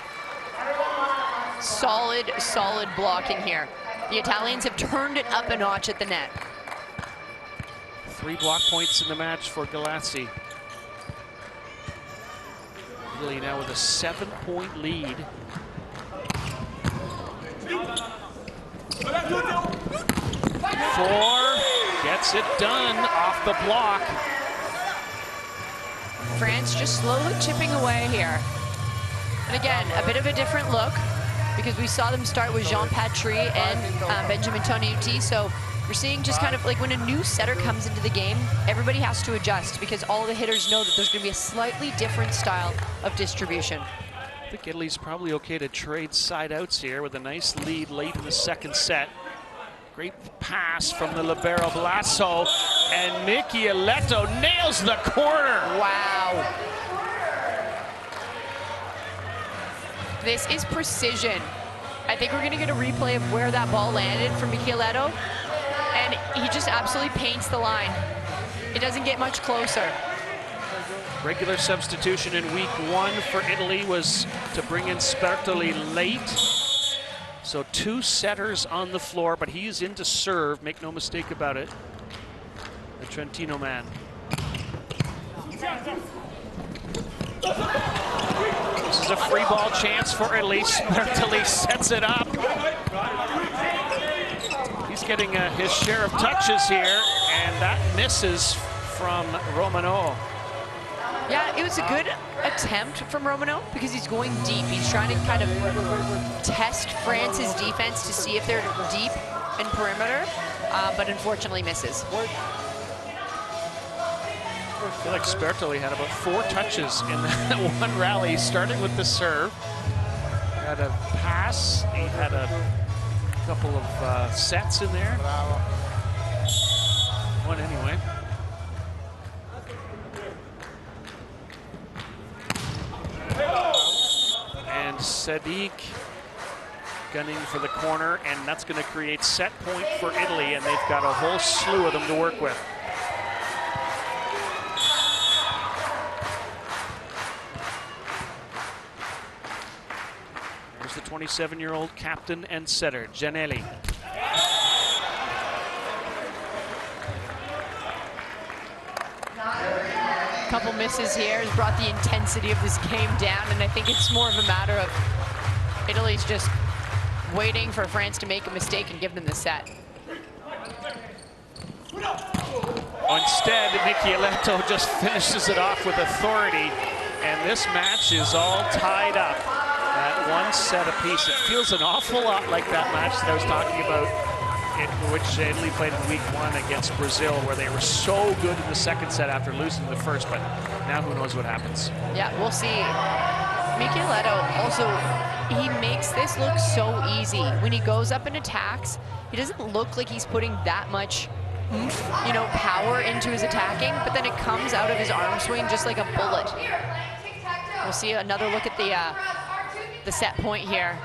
Solid, solid blocking here. The Italians have turned it up a notch at the net. 3 block points in the match for Galazzi. Italy now with a 7-point lead. Four gets it done off the block. France just slowly chipping away here. And again, a bit of a different look because we saw them start with Jean Patry and Benjamin Tonuti. So we're seeing just kind of like when a new setter comes into the game, everybody has to adjust because all the hitters know that there's going to be a slightly different style of distribution. I think Italy's probably okay to trade side outs here with a nice lead late in the second set. Great pass from the libero Blasso, and Michieletto nails the corner. Wow. This is precision. I think we're gonna get a replay of where that ball landed from Michieletto, and he just absolutely paints the line. It doesn't get much closer. Regular substitution in week 1 for Italy was to bring in Spertoli late. So 2 setters on the floor, but he's in to serve, make no mistake about it. The Trentino man. This is a free ball chance for Italy. Spertoli sets it up. He's getting his share of touches here, and that misses from Romano. Yeah, it was a good attempt from Romano because he's going deep. He's trying to kind of test France's defense to see if they're deep in perimeter, but unfortunately misses. I feel like Spertoli had about 4 touches in that one rally, starting with the serve. He had a pass, he had a couple of sets in there. One anyway. And Sadiq gunning for the corner, and that's going to create set point for Italy, and they've got a whole slew of them to work with. There's the 27-year-old captain and setter, Giannelli. Couple misses here has brought the intensity of this game down, and I think it's more of a matter of Italy's just waiting for France to make a mistake and give them the set. Instead, Michieletto just finishes it off with authority, and this match is all tied up at 1 set apiece. It feels an awful lot like that match that I was talking about, in which Italy played in week 1 against Brazil, where they were so good in the second set after losing the first, but now who knows what happens. Yeah, we'll see. Michieletto also, he makes this look so easy. When he goes up and attacks, he doesn't look like he's putting that much power into his attacking, but then it comes out of his arm swing just like a bullet. We'll see another look at the set point here.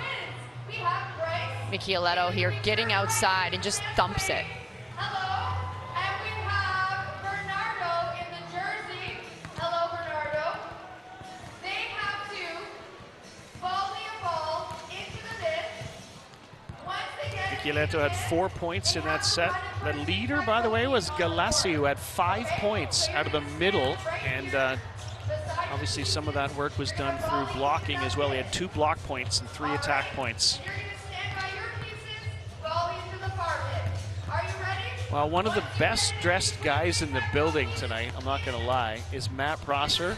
Michieletto here getting outside and just thumps it. Hello, and we have Bernardo in the jersey. Hello, Bernardo. They have to volley a ball into the net. Once they get Michieletto had 4 points in that set. The leader, by the way, was Galassi, who had 5 points out of the middle, and obviously some of that work was done through blocking as well. He had 2 block points and 3 attack points. Well, one of the best dressed guys in the building tonight, I'm not going to lie, is Matt Prosser.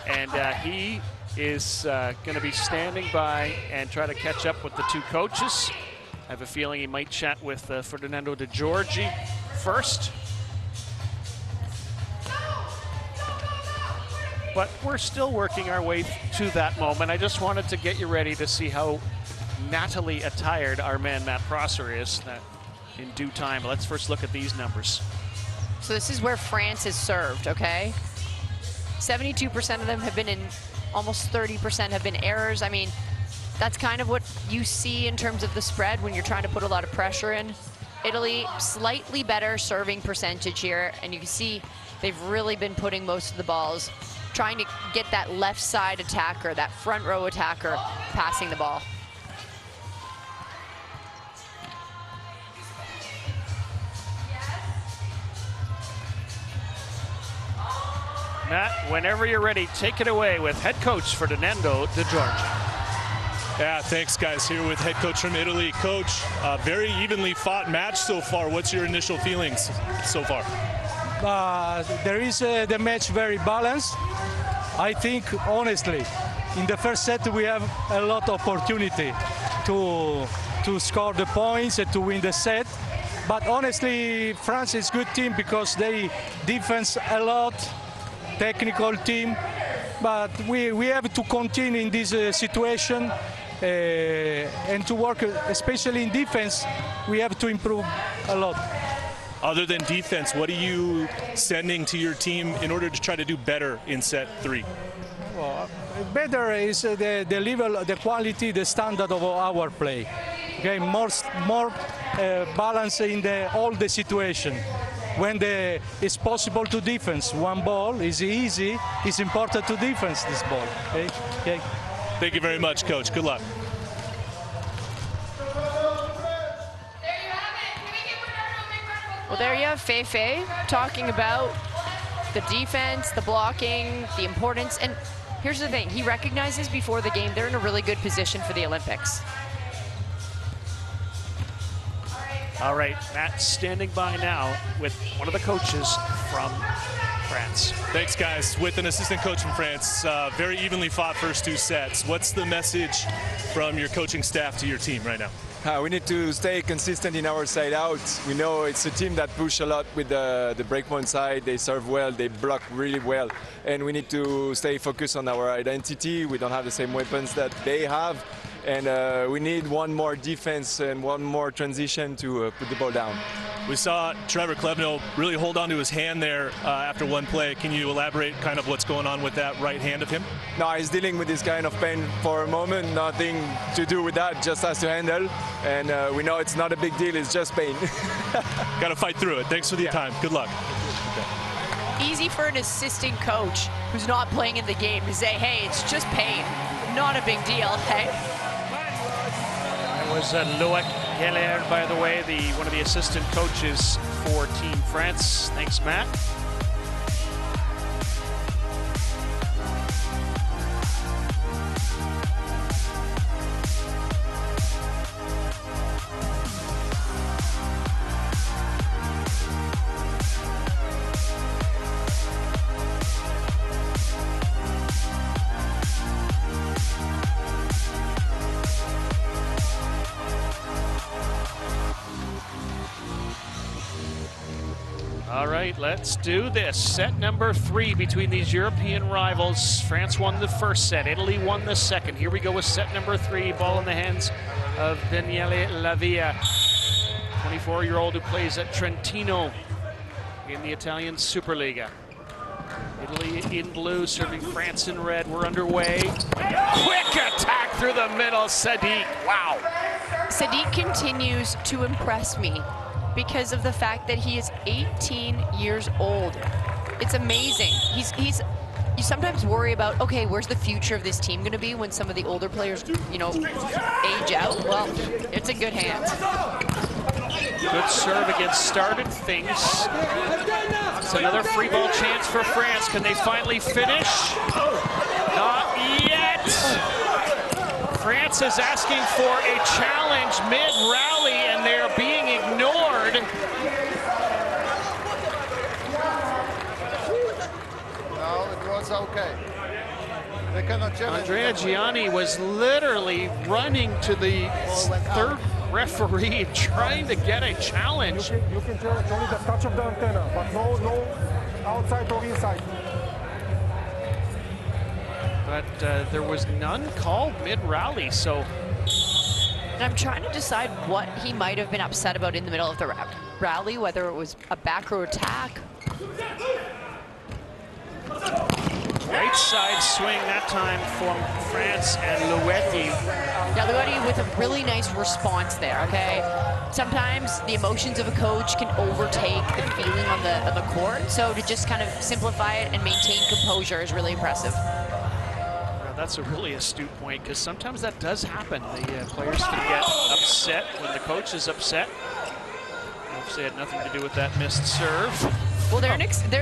And he is going to be standing by and try to catch up with the 2 coaches. I have a feeling he might chat with Ferdinando De Giorgi first. But we're still working our way to that moment. I just wanted to get you ready to see how Natalie attired our man Matt Prosser is. In due time. Let's first look at these numbers. So this is where France has served, okay? 72% of them have been in, almost 30% have been errors. I mean, that's kind of what you see in terms of the spread when you're trying to put a lot of pressure in. Italy, slightly better serving percentage here, and you can see they've really been putting most of the balls, trying to get that left side attacker, that front row attacker, passing the ball. Matt, whenever you're ready, take it away with head coach Ferdinando De Giorgi. Yeah, thanks guys. Here with head coach from Italy. Coach, very evenly fought match so far. What's your initial feelings so far? There is the match very balanced. I think, honestly, in the first set we have a lot of opportunity to score the points and to win the set. But honestly, France is a good team because they defense a lot. Technical team, but we have to continue in this situation and to work, especially in defense. We have to improve a lot. Other than defense, what are you sending to your team in order to try to do better in set 3? Well, better is the level, the quality, the standard of our play. Okay, more balance in all the situation. When it's possible to defense, one ball is easy. It's important to defense this ball. Okay. Okay. Thank you very much, Coach. Good luck. Well, there you have Feifei talking about the defense, the blocking, the importance. And here's the thing, he recognizes before the game they're in a really good position for the Olympics. All right, Matt standing by now with one of the coaches from France. Thanks, guys. With an assistant coach from France, very evenly fought first 2 sets. What's the message from your coaching staff to your team right now? We need to stay consistent in our side out. We know it's a team that push a lot with the breakpoint side. They serve well, they block really well. And we need to stay focused on our identity. We don't have the same weapons that they have. And we need one more defense and one more transition to put the ball down. We saw Trevor Klevno really hold on to his hand there after one play. Can you elaborate kind of what's going on with that right hand of him? No, he's dealing with this kind of pain for a moment. Nothing to do with that, just has to handle. And we know it's not a big deal, it's just pain. Got to fight through it. Thanks for the time. Good luck. Easy for an assistant coach who's not playing in the game to say, hey, it's just pain. Not a big deal, hey? That was Loic Geller, by the way, one of the assistant coaches for Team France. Thanks, Matt. All right, let's do this. Set number 3 between these European rivals. France won the first set, Italy won the second. Here we go with set number 3, ball in the hands of Daniele Lavia, 24-year-old who plays at Trentino in the Italian Superliga. Italy in blue, serving France in red. We're underway. Quick attack through the middle, Sadiq. Wow. Sadiq continues to impress me because of the fact that he is 18 years old. It's amazing. You sometimes worry about, okay, where's the future of this team going to be when some of the older players, you know, age out? Well, it's in good hands. Good serve against started things. It's another free ball chance for France. Can they finally finish? Not yet. France is asking for a challenge mid-rally, and they're being ignored. No, it was okay. They cannot challenge. Andrea Gianni was literally running to the third referee trying to get a challenge. You can challenge only the touch of the antenna, but no outside or inside. But there was none called mid-rally, so. And I'm trying to decide what he might have been upset about in the middle of the rally, whether it was a back row attack. Right side swing that time from France and Louetti. Yeah, Louetti with a really nice response there, okay? Sometimes the emotions of a coach can overtake the feeling on the court, so to just kind of simplify it and maintain composure is really impressive. That's a really astute point, because sometimes that does happen. The players can get upset when the coach is upset. Obviously had nothing to do with that missed serve. Well, they're an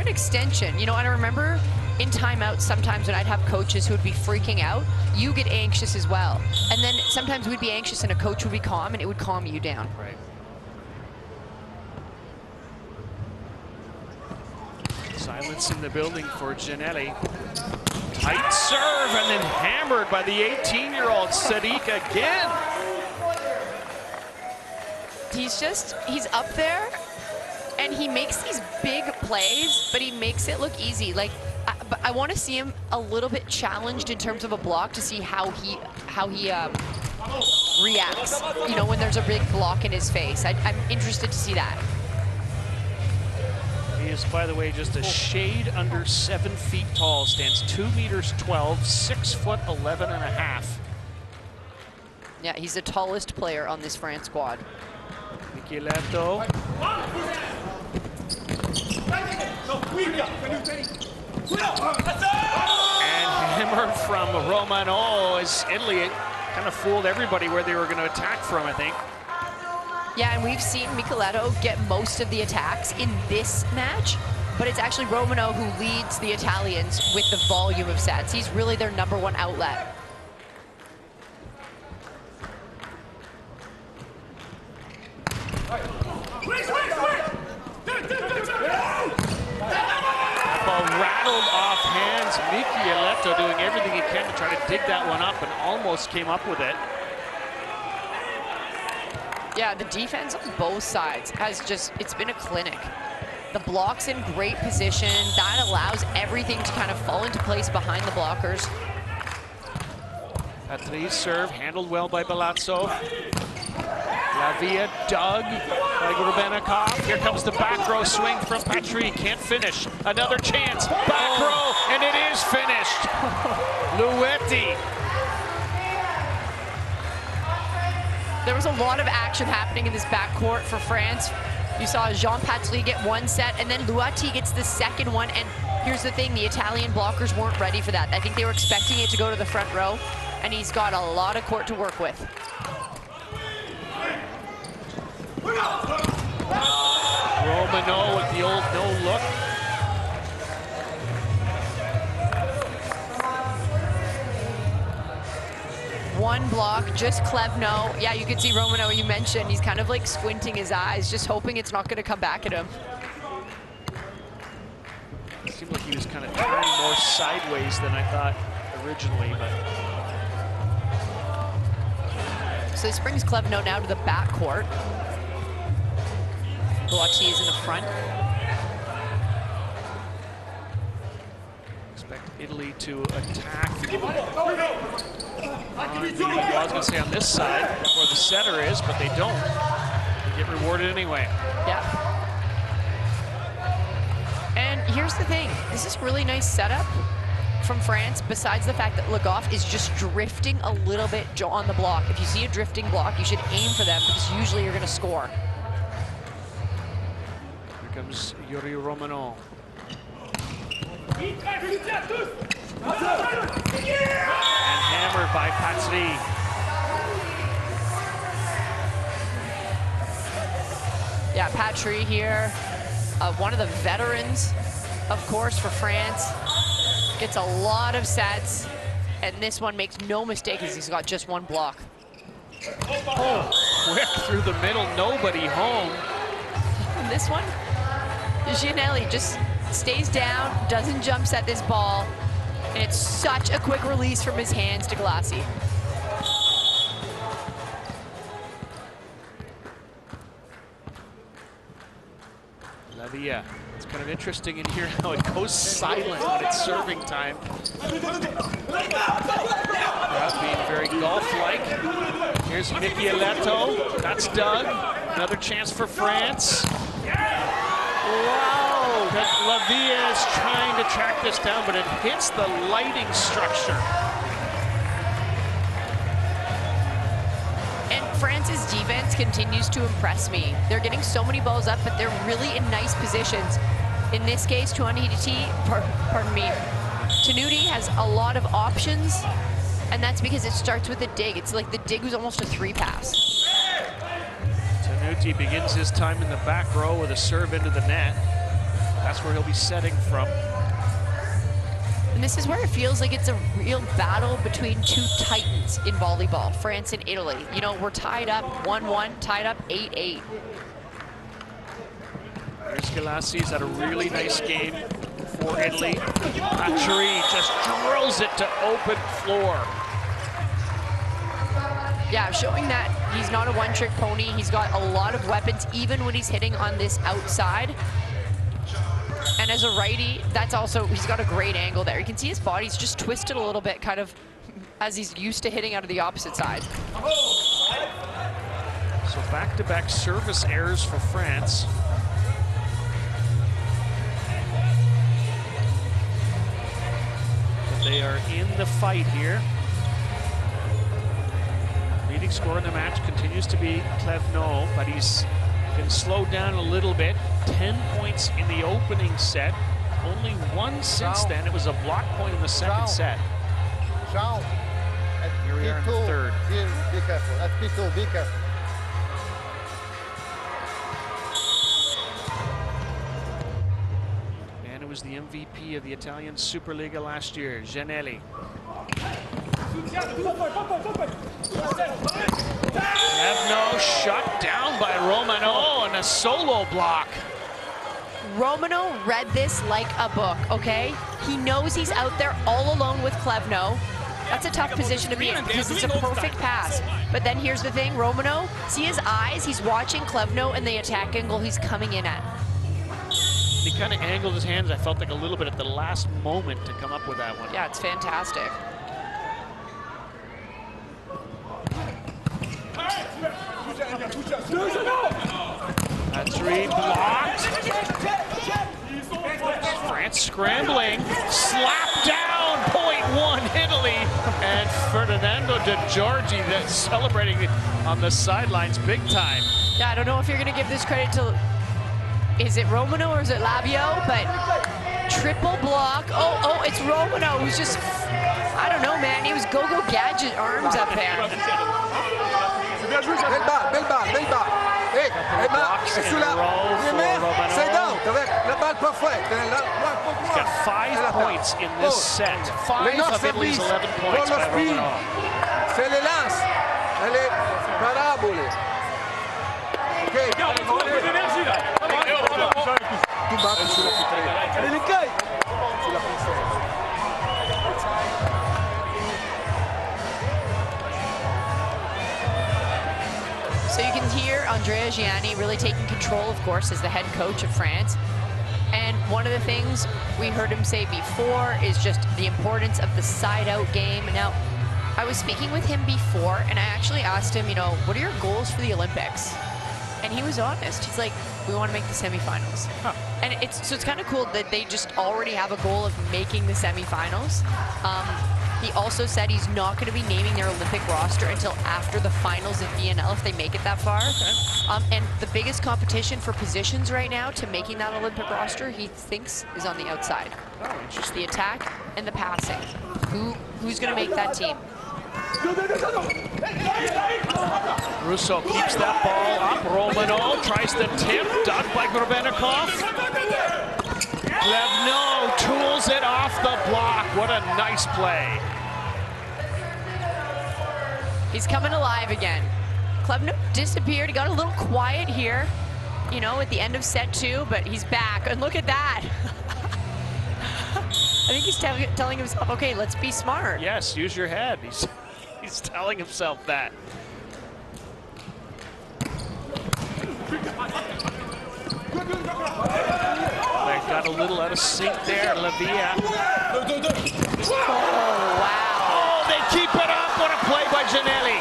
extension, you know, and I remember in timeouts sometimes when I'd have coaches who would be freaking out, you get anxious as well. And then sometimes we'd be anxious and a coach would be calm and it would calm you down. Right. Silence in the building for Gianelli. Tight serve and then hammered by the 18-year-old Sadiq again. He's up there and he makes these big plays, but he makes it look easy. Like but I want to see him a little bit challenged in terms of a block to see how he reacts, you know, when there's a big block in his face. I'm interested to see that. He is, by the way, just a shade under 7 feet tall, stands 2 meters 12, 6 foot 11 and a half. Yeah, he's the tallest player on this France squad. Micheletto. And hammer from Romano as Italy kind of fooled everybody where they were going to attack from, I think. Yeah, and we've seen Micheletto get most of the attacks in this match, but it's actually Romano who leads the Italians with the volume of sets. He's really their #1 outlet. Ball rattled off hands. Micheletto doing everything he can to try to dig that one up and almost came up with it. Yeah, the defense on both sides has just, it's been a clinic. The block's in great position. That allows everything to kind of fall into place behind the blockers. Patri's serve handled well by Balazzo. Lavia dug by Grubenikov. Here comes the back row swing from Patry. Can't finish. Another chance. Back row, and it is finished. Luetti. There was a lot of action happening in this backcourt for France. You saw Jean Patry get one set, and then Luetti gets the second one. And here's the thing, the Italian blockers weren't ready for that. I think they were expecting it to go to the front row, and he's got a lot of court to work with. Romano with the old no look. One block, just Klevno. Yeah, you can see Romano, you mentioned, he's kind of like squinting his eyes, just hoping it's not going to come back at him. It seemed like he was kind of turning more sideways than I thought originally, but. So this brings Klevno now to the backcourt. Luetti is in the front. Expect Italy to attack. I was going to say on this side where the setter is, but they don't. They get rewarded anyway. Yeah. And here's the thing. This is really nice setup from France, besides the fact that Le Goff is just drifting a little bit on the block. If you see a drifting block, you should aim for them because usually you're going to score. Here comes Yuri Romano. And hammered by Patry. Yeah, Patry here, one of the veterans, of course, for France. Gets a lot of sets, and this one makes no mistake as he's got just one block. Oh, quick through the middle, nobody home. And this one, Gianelli just stays down, doesn't jump set this ball, and it's such a quick release from his hands to Glassy. Lavia. It's kind of interesting in here how it goes silent when it's serving time. Crowd being very golf-like. Here's Micheletto. That's dug. Another chance for France. Wow! Lavia is trying to track this down, but it hits the lighting structure. And France's defense continues to impress me. They're getting so many balls up, but they're really in nice positions. In this case, Tenuti has a lot of options, and that's because it starts with a dig. It's like the dig was almost a 3-pass. Tenuti begins his time in the back row with a serve into the net. That's where he'll be setting from. And this is where it feels like it's a real battle between two titans in volleyball, France and Italy. You know, we're tied up 1-1, tied up 8-8. Here's Galassi. He's had a really nice game for Italy. Patry just drills it to open floor. Yeah, showing that he's not a one-trick pony. He's got a lot of weapons, even when he's hitting on this outside. And as a righty, that's also, he's got a great angle there. You can see his body's just twisted a little bit, kind of as he's used to hitting out of the opposite side. So back-to-back service errors for France. But they are in the fight here. Leading scorer in the match continues to be Clevenot, but he's been slowed down a little bit. 10 points in the opening set. Only one since then. It was a block point in the second set. Jean. Here we are in the third. Be careful. That's P2. Be careful. And it was the MVP of the Italian Superliga last year, Gianelli. Clevenot shut down by Romano and a solo block. Romano read this like a book, okay? He knows he's out there all alone with Clevenot. That's a tough position to be in because it's a perfect pass. But then here's the thing, Romano, see his eyes? He's watching Clevenot and the attack angle he's coming in at. He kind of angled his hands, I felt like a little bit at the last moment to come up with that one. Yeah, it's fantastic. That's three blocked. France scrambling, slap down, point one Italy, and Ferdinando De Giorgi that's celebrating on the sidelines big time. Yeah, I don't know if you're gonna give this credit to, is it Romano or is it Labio? But triple block. Oh, it's Romano who's just, I don't know, man. He was go-go gadget arms up there. Belle balle. Hey, Blocks in a row for Romano. C'est down, la balle parfaite. He's got 5 points in this set. 5 of Italy's 11 points by Romano. C'est les lances, elle est parabole. Ok, d'énergie là. tu battes sur la poutrelle. Allez, les cailles. Sur la princesse. So you can hear Andrea Gianni really taking control, of course, as the head coach of France. And one of the things we heard him say before is just the importance of the side-out game. Now, I was speaking with him before, and I actually asked him, you know, what are your goals for the Olympics? And he was honest. He's like, we want to make the semifinals. Huh. And it's kind of cool that they just already have a goal of making the semifinals. He also said he's not going to be naming their Olympic roster until after the finals of VNL if they make it that far. Okay. And the biggest competition for positions right now to making that Olympic roster, he thinks, is on the outside. Oh, Just the attack and the passing. Who's going to make that team? Russo keeps that ball up. Romano tries the tip, ducked by Grebenikov. Clevenot tools it off the block. What a nice play. He's coming alive again. Clevenot disappeared. He got a little quiet here, you know, at the end of set 2, but he's back. And look at that. I think he's telling himself, okay, let's be smart. Yes, use your head. He's telling himself that. They got a little out of sync there, Lavia. Oh, wow. Oh, they keep it up. What a play by Gianelli.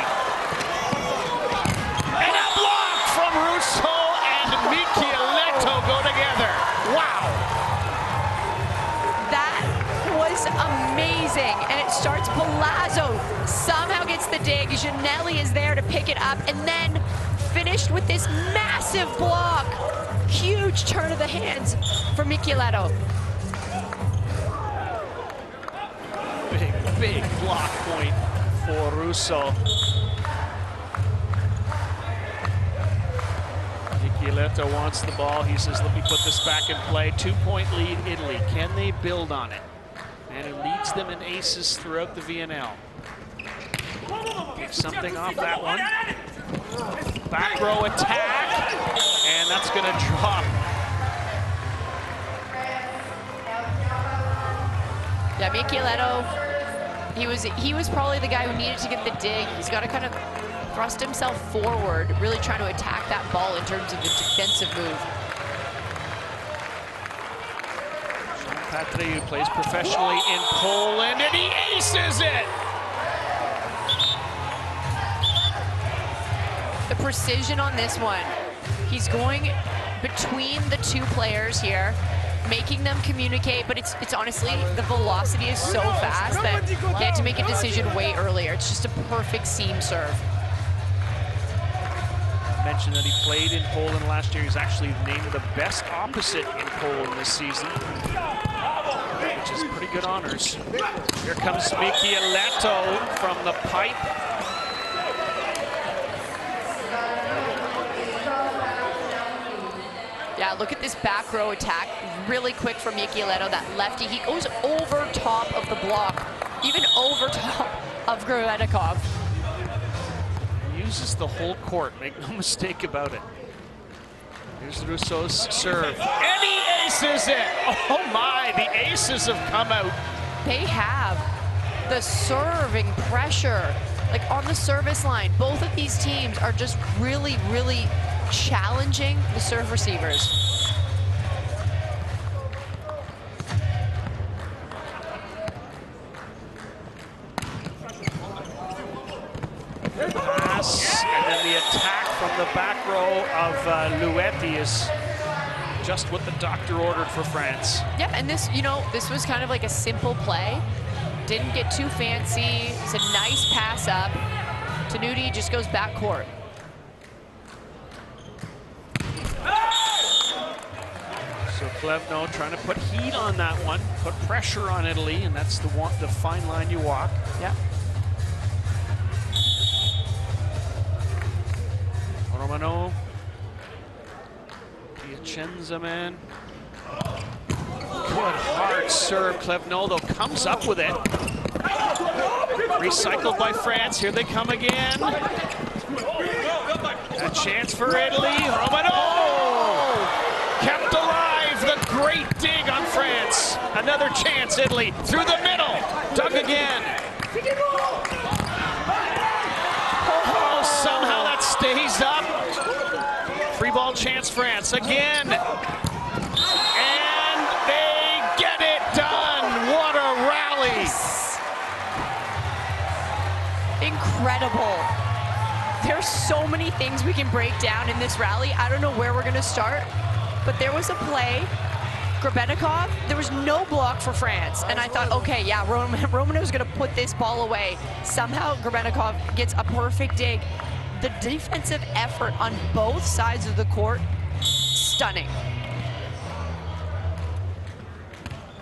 And a block from Russo and Michieletto go together. Wow. That was amazing. And it starts, Palazzo somehow gets the dig. Gianelli is there to pick it up and then finished with this massive block. Huge turn of the hands for Michieletto. Big block point for Russo. Michieletto wants the ball. He says, let me put this back in play. 2-point lead, Italy. Can they build on it? And it leads them in aces throughout the VNL. Get something off that one. Back row attack, and that's going to drop. Yeah, Michieletto, he was probably the guy who needed to get the dig. He's got to kind of thrust himself forward, really trying to attack that ball in terms of a defensive move. Patry, who plays professionally in Poland, and he aces it! The precision on this one. He's going between the two players here, making them communicate, but it's honestly, the velocity is so fast that he had to make a decision way earlier. It's just a perfect seam serve. I mentioned that he played in Poland last year. He's actually named the best opposite in Poland this season, which is pretty good honors. Here comes Michieletto from the pipe. Yeah, look at this back row attack. Really quick from Michieletto, that lefty. He goes over top of the block, even over top of Grebenikov. Uses the whole court, make no mistake about it. Here's Rousseau's serve, and he aces it! Oh my, the aces have come out. They have the serving pressure, like on the service line. Both of these teams are just really, really challenging the serve receivers. Pass, and then the attack from the back row of Luetti is just what the doctor ordered for France. Yeah, and this, you know, this was kind of like a simple play. Didn't get too fancy. It's a nice pass up. Tanuti just goes back court. So Klevno trying to put heat on that one, put pressure on Italy, and that's the fine line you walk. Yeah. Romano. Piacenza, man. Good hard serve. Klevno, though, comes up with it. Recycled by France. Here they come again. A chance for Italy. Romano! Kept alive. The great dig on France. Another chance, Italy. Through the middle. Dug again. Oh, somehow that stays up. Free ball chance, France again. And they get it done. What a rally. Incredible. There's so many things we can break down in this rally. I don't know where we're going to start, but there was a play. Grebenikov, there was no block for France. And I thought, okay, yeah, Romano's going to put this ball away. Somehow Grebenikov gets a perfect dig. The defensive effort on both sides of the court, stunning.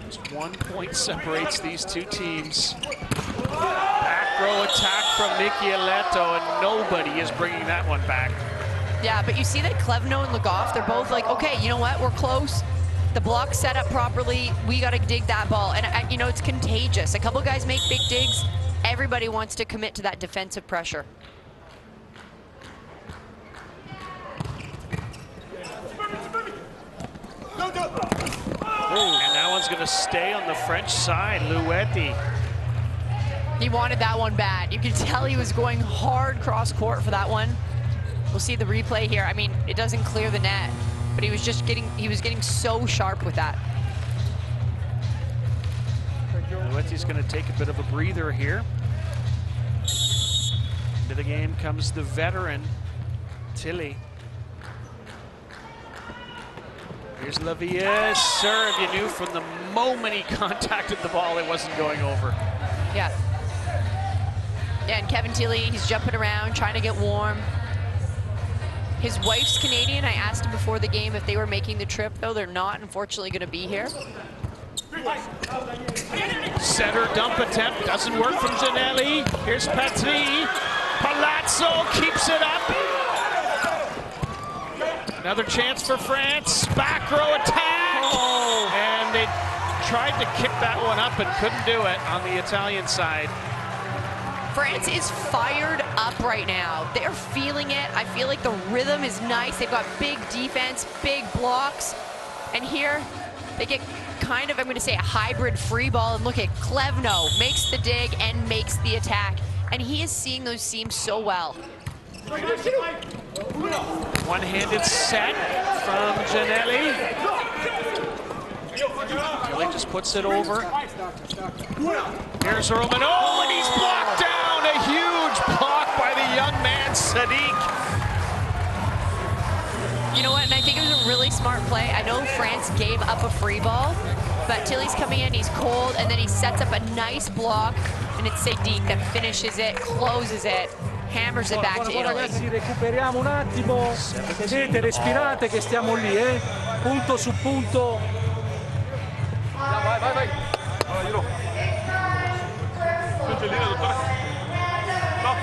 Just 1 point separates these two teams. Back row attack from Michieletto, and nobody is bringing that one back. Yeah, but you see that Klevno and Legoff, they're both like, okay, you know what, we're close. The block's set up properly. We got to dig that ball. And, you know, it's contagious. A couple guys make big digs. Everybody wants to commit to that defensive pressure. And that one's going to stay on the French side. Luetti. He wanted that one bad. You can tell he was going hard cross court for that one. We'll see the replay here. I mean, it doesn't clear the net, but he was just getting so sharp with that. Luetti's going to take a bit of a breather here. Into the game comes the veteran, Tilly. Here's Lavie's serve. You knew from the moment he contacted the ball it wasn't going over. Yeah. Yeah, and Kevin Tilly, he's jumping around, trying to get warm. His wife's Canadian. I asked him before the game if they were making the trip, though. They're not, unfortunately, going to be here. Center dump attempt doesn't work from Janelli. Here's Patry. Palazzo keeps it up. Another chance for France. Back row attack. Oh. And they tried to kick that one up and couldn't do it on the Italian side. France is fired up right now. They're feeling it. I feel like the rhythm is nice. They've got big defense, big blocks. And here they get kind of, I'm going to say, a hybrid free ball. And look at Klevno makes the dig and makes the attack. And he is seeing those seams so well. One-handed set from Janelli. Italy just puts it over. Here's Romano, and he's blocked down. A huge block by the young man, Sadiq. You know what, and I think it was a really smart play. I know France gave up a free ball, but Tilly's coming in, he's cold, and then he sets up a nice block, and it's Sadiq that finishes it, closes it, hammers it back to Italy. Ragazzi, recuperiamo un attimo, sedete, respirate che stiamo lì, punto su punto. Vai, vai, vai. Allora, io lo. Suggerire, dottore. No,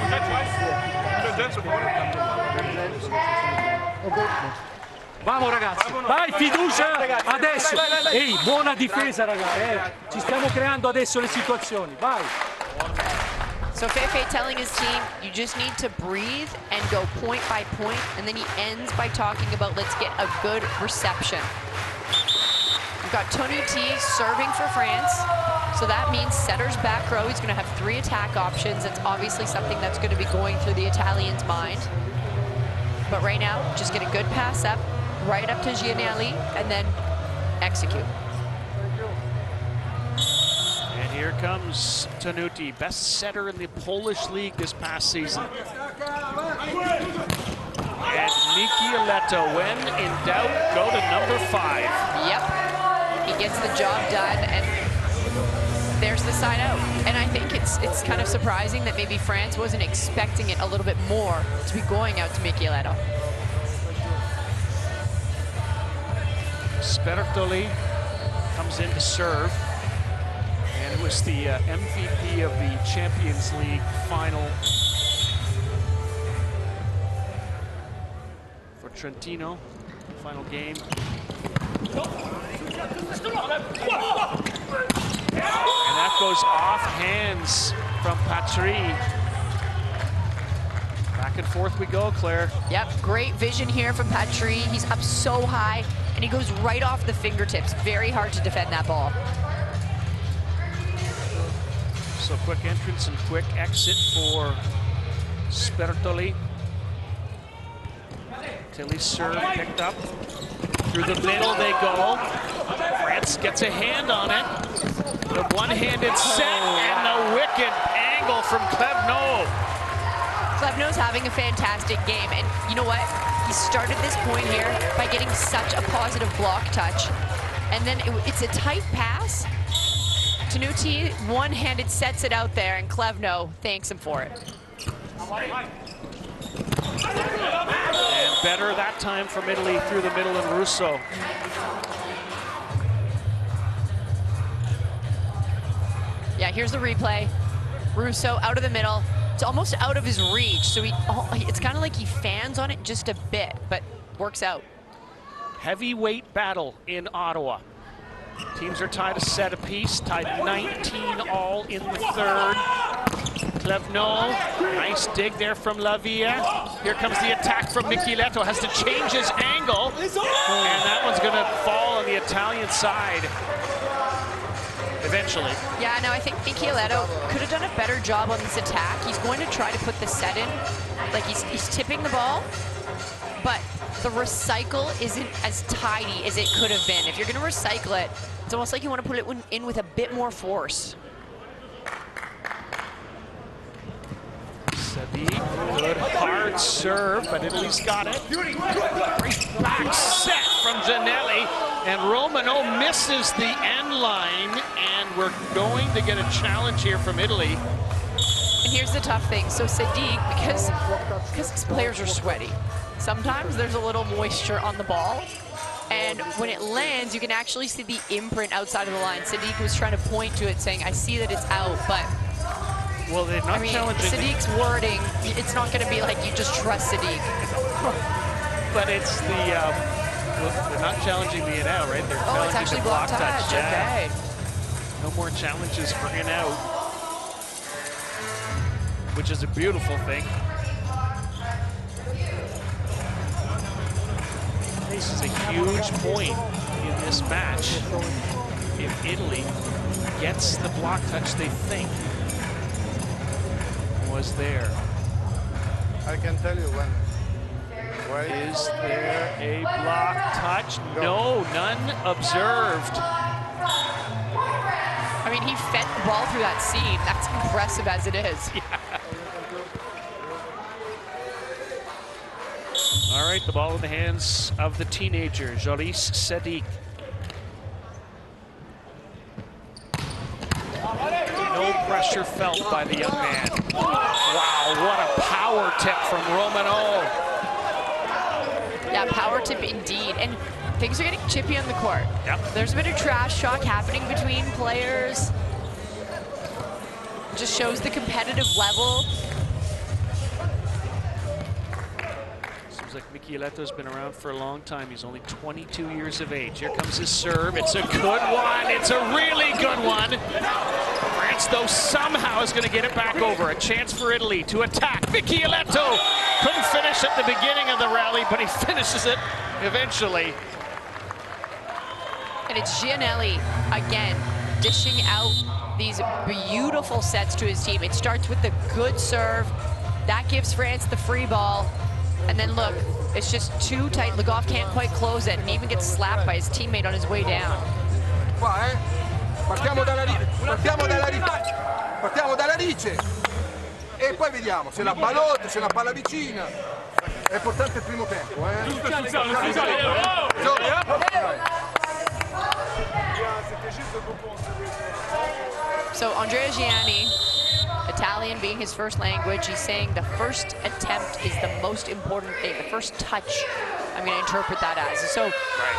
Vamo ragazzi, vai, fiducia adesso. Ehi, buona difesa ragazzi, ci stiamo creando adesso le situazioni, vai. So Fefe telling his team, you just need to breathe and go point by point, and then he ends by talking about let's get a good reception. We've got Tonuti serving for France, so that means setter's back row. He's going to have 3 attack options. That's obviously something that's going to be going through the Italian's mind. But right now, just get a good pass up, right up to Gianelli, and then execute. And here comes Tonuti, best setter in the Polish league this past season. And Michieletto, when in doubt, go to number 5. Yep, he gets the job done, and there's the side out. And I think it's kind of surprising that maybe France wasn't expecting it a little bit more to be going out to Michieletto. Spertoli comes in to serve, and was the MVP of the Champions League final for Trentino, final game. And that goes off hands from Patry. Back and forth we go, Claire. Yep, great vision here from Patry. He's up so high, and he goes right off the fingertips. Very hard to defend that ball. So quick entrance and quick exit for Spertoli. Tilly's serve picked up. Through the middle they go. France gets a hand on it. The one-handed set and the wicked angle from Klevno. Klevno's having a fantastic game, and you know what? He started this point here by getting such a positive block touch, and then it's a tight pass. Tonuti one-handed sets it out there, and Klevno thanks him for it. And better that time from Italy through the middle and Russo. Yeah, here's the replay. Russo out of the middle. It's almost out of his reach, so it's kind of like he fans on it just a bit, but works out. Heavyweight battle in Ottawa. Teams are tied a set apiece, tied 19-all in the third. Klevno, nice dig there from Lavia. Here comes the attack from Michieletto, has to change his angle, and that one's gonna fall on the Italian side eventually. Yeah, no, I think Michieletto could have done a better job on this attack. He's going to try to put the set in, like he's tipping the ball, but the recycle isn't as tidy as it could have been. If you're going to recycle it, it's almost like you want to put it in with a bit more force. Sadiq, good hard serve, but Italy's got it. Great back set from Gianelli, and Romano misses the end line, and we're going to get a challenge here from Italy. And here's the tough thing. So Sadiq, because his players are sweaty, sometimes there's a little moisture on the ball, and when it lands, you can actually see the imprint outside of the line. Sadiq was trying to point to it, saying, I see that it's out, but well, they're not challenging. Sadiq's wording, it's not going to be like you just trust Sadiq. But it's the, they're not challenging the in-out, right? They're challenging it's actually the block block touch. Yeah. Okay. No more challenges for in-out, which is a beautiful thing. This is a huge point in this match. If Italy gets the block touch they think was there. I can tell you when. Is there a block touch? No, none observed. mean, he fed the ball through that seam. That's impressive as it is. Yeah. All right, the ball in the hands of the teenager, Joris Sadiq. No pressure felt by the young man. Wow, what a power tip from Romano. Yeah, power tip indeed. And things are getting chippy on the court. Yep. There's a bit of trash talk happening between players. Just shows the competitive level. Seems like Michieletto's been around for a long time. He's only 22 years of age. Here comes his serve. It's a good one. It's a really good one. France, though, somehow is going to get it back over. A chance for Italy to attack. Michieletto couldn't finish at the beginning of the rally, but he finishes it eventually. And it's Gianelli, again, dishing out these beautiful sets to his team. It starts with the good serve. That gives France the free ball. And then look, it's just too tight. Le Goff can't quite close it and even gets slapped by his teammate on his way down. Qua, partiamo dalla radice e poi vediamo se la balotta, se la palla vicina. È importante il primo tempo, So Andrea Gianni, Italian being his first language, he's saying the first attempt is the most important thing, the first touch. I'm going to interpret that as. So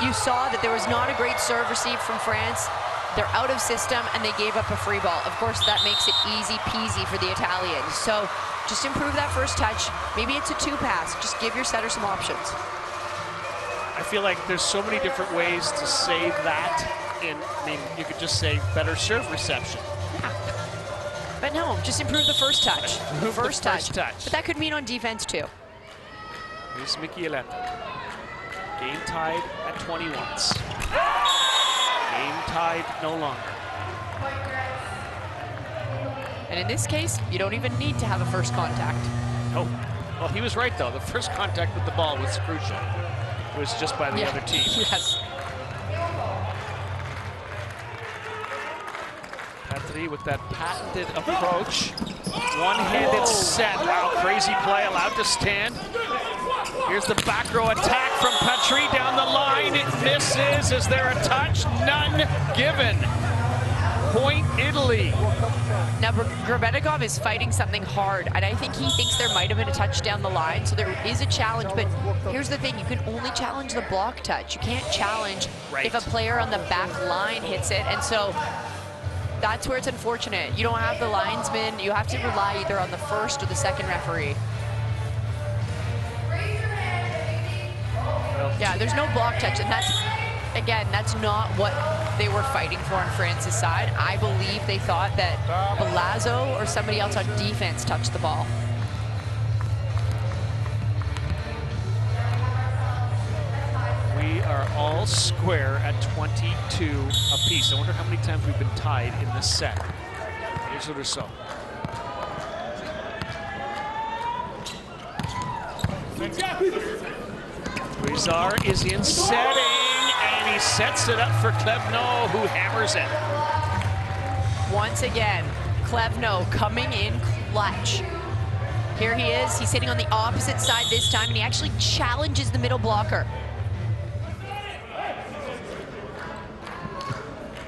you saw that there was not a great serve received from France. They're out of system and they gave up a free ball. Of course, that makes it easy peasy for the Italians. So just improve that first touch. Maybe it's a two pass. Just give your setter some options. I feel like there's so many different ways to say that. I mean, you could just say better serve reception. Yeah. But no, just improve the first touch. First touch. But that could mean on defense too. Here's Michieletto. Game tied at 21s. Game tied no longer. And in this case, you don't even need to have a first contact. No. Well, he was right though. The first contact with the ball was crucial. It was just by the other team. Yes. Patry with that patented approach. One-handed set. Wow, crazy play, allowed to stand. Here's the back row attack from Patry down the line. It misses. Is there a touch? None given. Point Italy. Now, Grebenikov is fighting something hard, and I think he thinks there might have been a touch down the line, so there is a challenge, but here's the thing, you can only challenge the block touch. You can't challenge if a player on the back line hits it, and so that's where it's unfortunate. You don't have the linesman, you have to rely either on the first or the second referee. Yeah, there's no block touch, and that's, again, that's not what they were fighting for on France's side. I believe they thought that Balazzo or somebody else on defense touched the ball. We are all square at 22 apiece. I wonder how many times we've been tied in this set. Here's Rousseau. Guizar is in setting, and he sets it up for Klebno, who hammers it. Once again, Klebno coming in clutch. Here he is, he's hitting on the opposite side this time, and he actually challenges the middle blocker.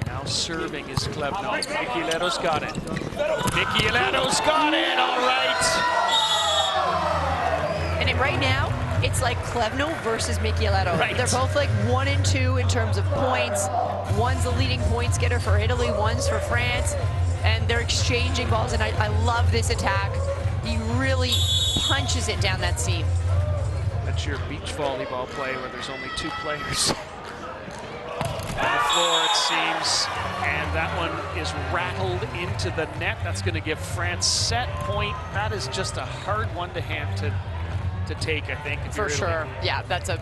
Now serving is Klebno. Michieletto's got it. Michieletto's got it, all right. And right now, it's like Klebno versus Michieletto. Right. They're both like 1 and 2 in terms of points. One's the leading points getter for Italy, one's for France. And they're exchanging balls, and I love this attack. He really punches it down that seam. That's your beach volleyball play where there's only 2 players on the floor, it seems. And that one is rattled into the net. That's going to give France set point. That is just a hard one to take, I think. For sure. Yeah, that's a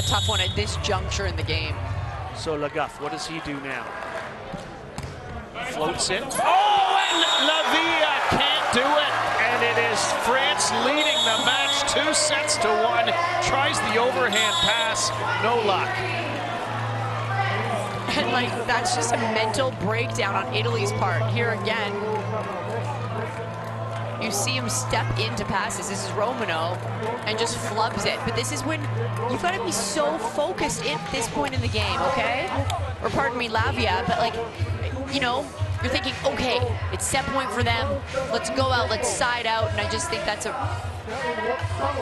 tough one at this juncture in the game. So Le Goff, what does he do now? Floats it. Oh, and Lavia can't do it. And it is France leading the match 2-1. Tries the overhand pass, no luck. And like, that's just a mental breakdown on Italy's part. Here again, you see him step into passes. This is Romano, and just flubs it. But this is when you've got to be so focused at this point in the game, okay? Or pardon me, Lavia, but like, you know, you're thinking, okay, it's set point for them. Let's go out, let's side out. And I just think that's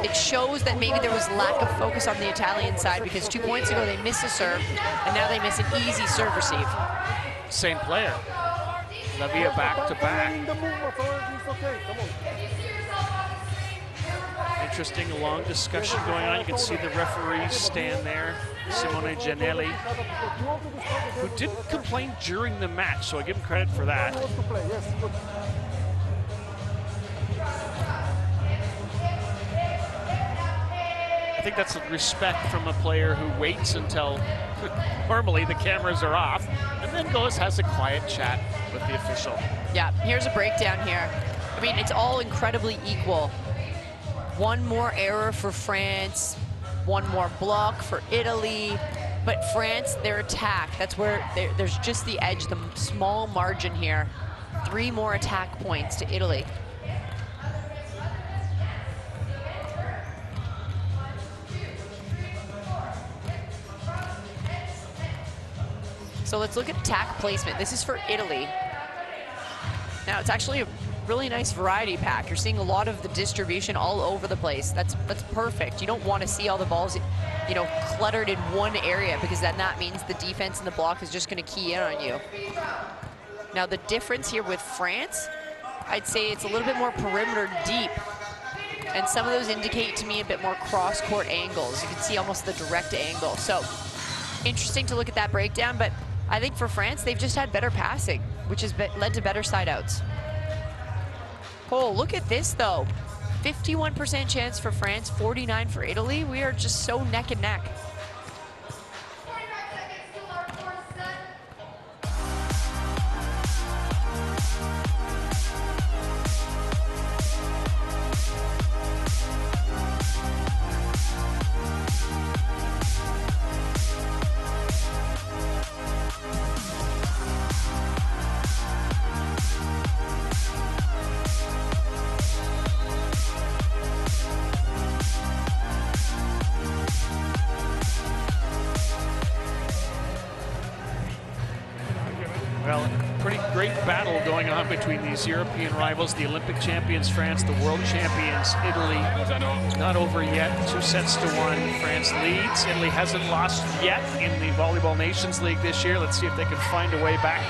it shows that maybe there was lack of focus on the Italian side, because 2 points ago they missed a serve, and now they miss an easy serve receive. Same player. Lavia back to back. Interesting long discussion going on. You can see the referees stand there. Simone Giannelli, who didn't complain during the match, so I give him credit for that. I think that's respect from a player who waits until normally the cameras are off and then goes, has a quiet chat with the official. Yeah, here's a breakdown here. I mean, it's all incredibly equal. One more error for France, one more block for Italy, but France, their attack, that's where there's just the edge, the small margin here. 3 more attack points to Italy. So let's look at attack placement. This is for Italy. Now it's actually a really nice variety pack. You're seeing a lot of the distribution all over the place. That's perfect. You don't want to see all the balls, you know, cluttered in one area, because then that means the defense and the block is just going to key in on you. Now the difference here with France, I'd say it's a little bit more perimeter deep, and some of those indicate to me a bit more cross-court angles. You can see almost the direct angle. So interesting to look at that breakdown, but I think for France, they've just had better passing, which has led to better side outs. Oh, look at this though. 51% chance for France, 49 for Italy. We are just so neck and neck. 45 seconds till our fourth set. Well, pretty great battle going on between these European rivals, the Olympic champions France, the world champions Italy. Not over yet, 2-1. France leads. Italy hasn't lost yet in the Volleyball Nations League this year. Let's see if they can find a way back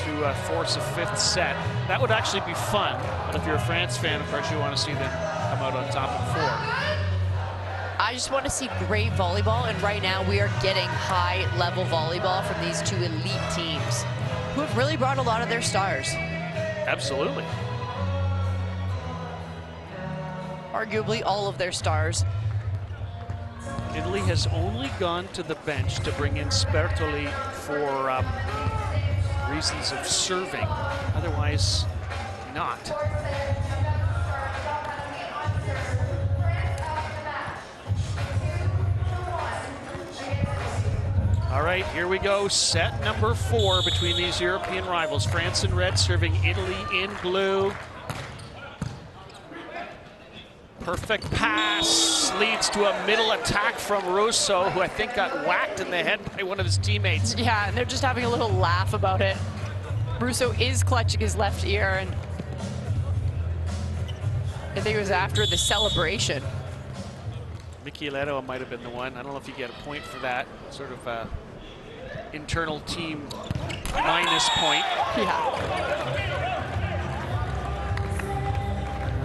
to force a 5th set. That would actually be fun, but if you're a France fan, of course, you want to see them come out on top in 4. I just want to see great volleyball, and right now we are getting high-level volleyball from these 2 elite teams who have really brought a lot of their stars. Absolutely. Arguably all of their stars. Italy has only gone to the bench to bring in Spertoli for reasons of serving. Otherwise, not. All right, here we go. Set number 4 between these European rivals. France in red serving Italy in blue. Perfect pass leads to a middle attack from Russo, who I think got whacked in the head by one of his teammates. Yeah, and they're just having a little laugh about it. Russo is clutching his left ear, and I think it was after the celebration. Michieletto might have been the one. I don't know if you get a point for that. Sort of internal team minus point. Yeah.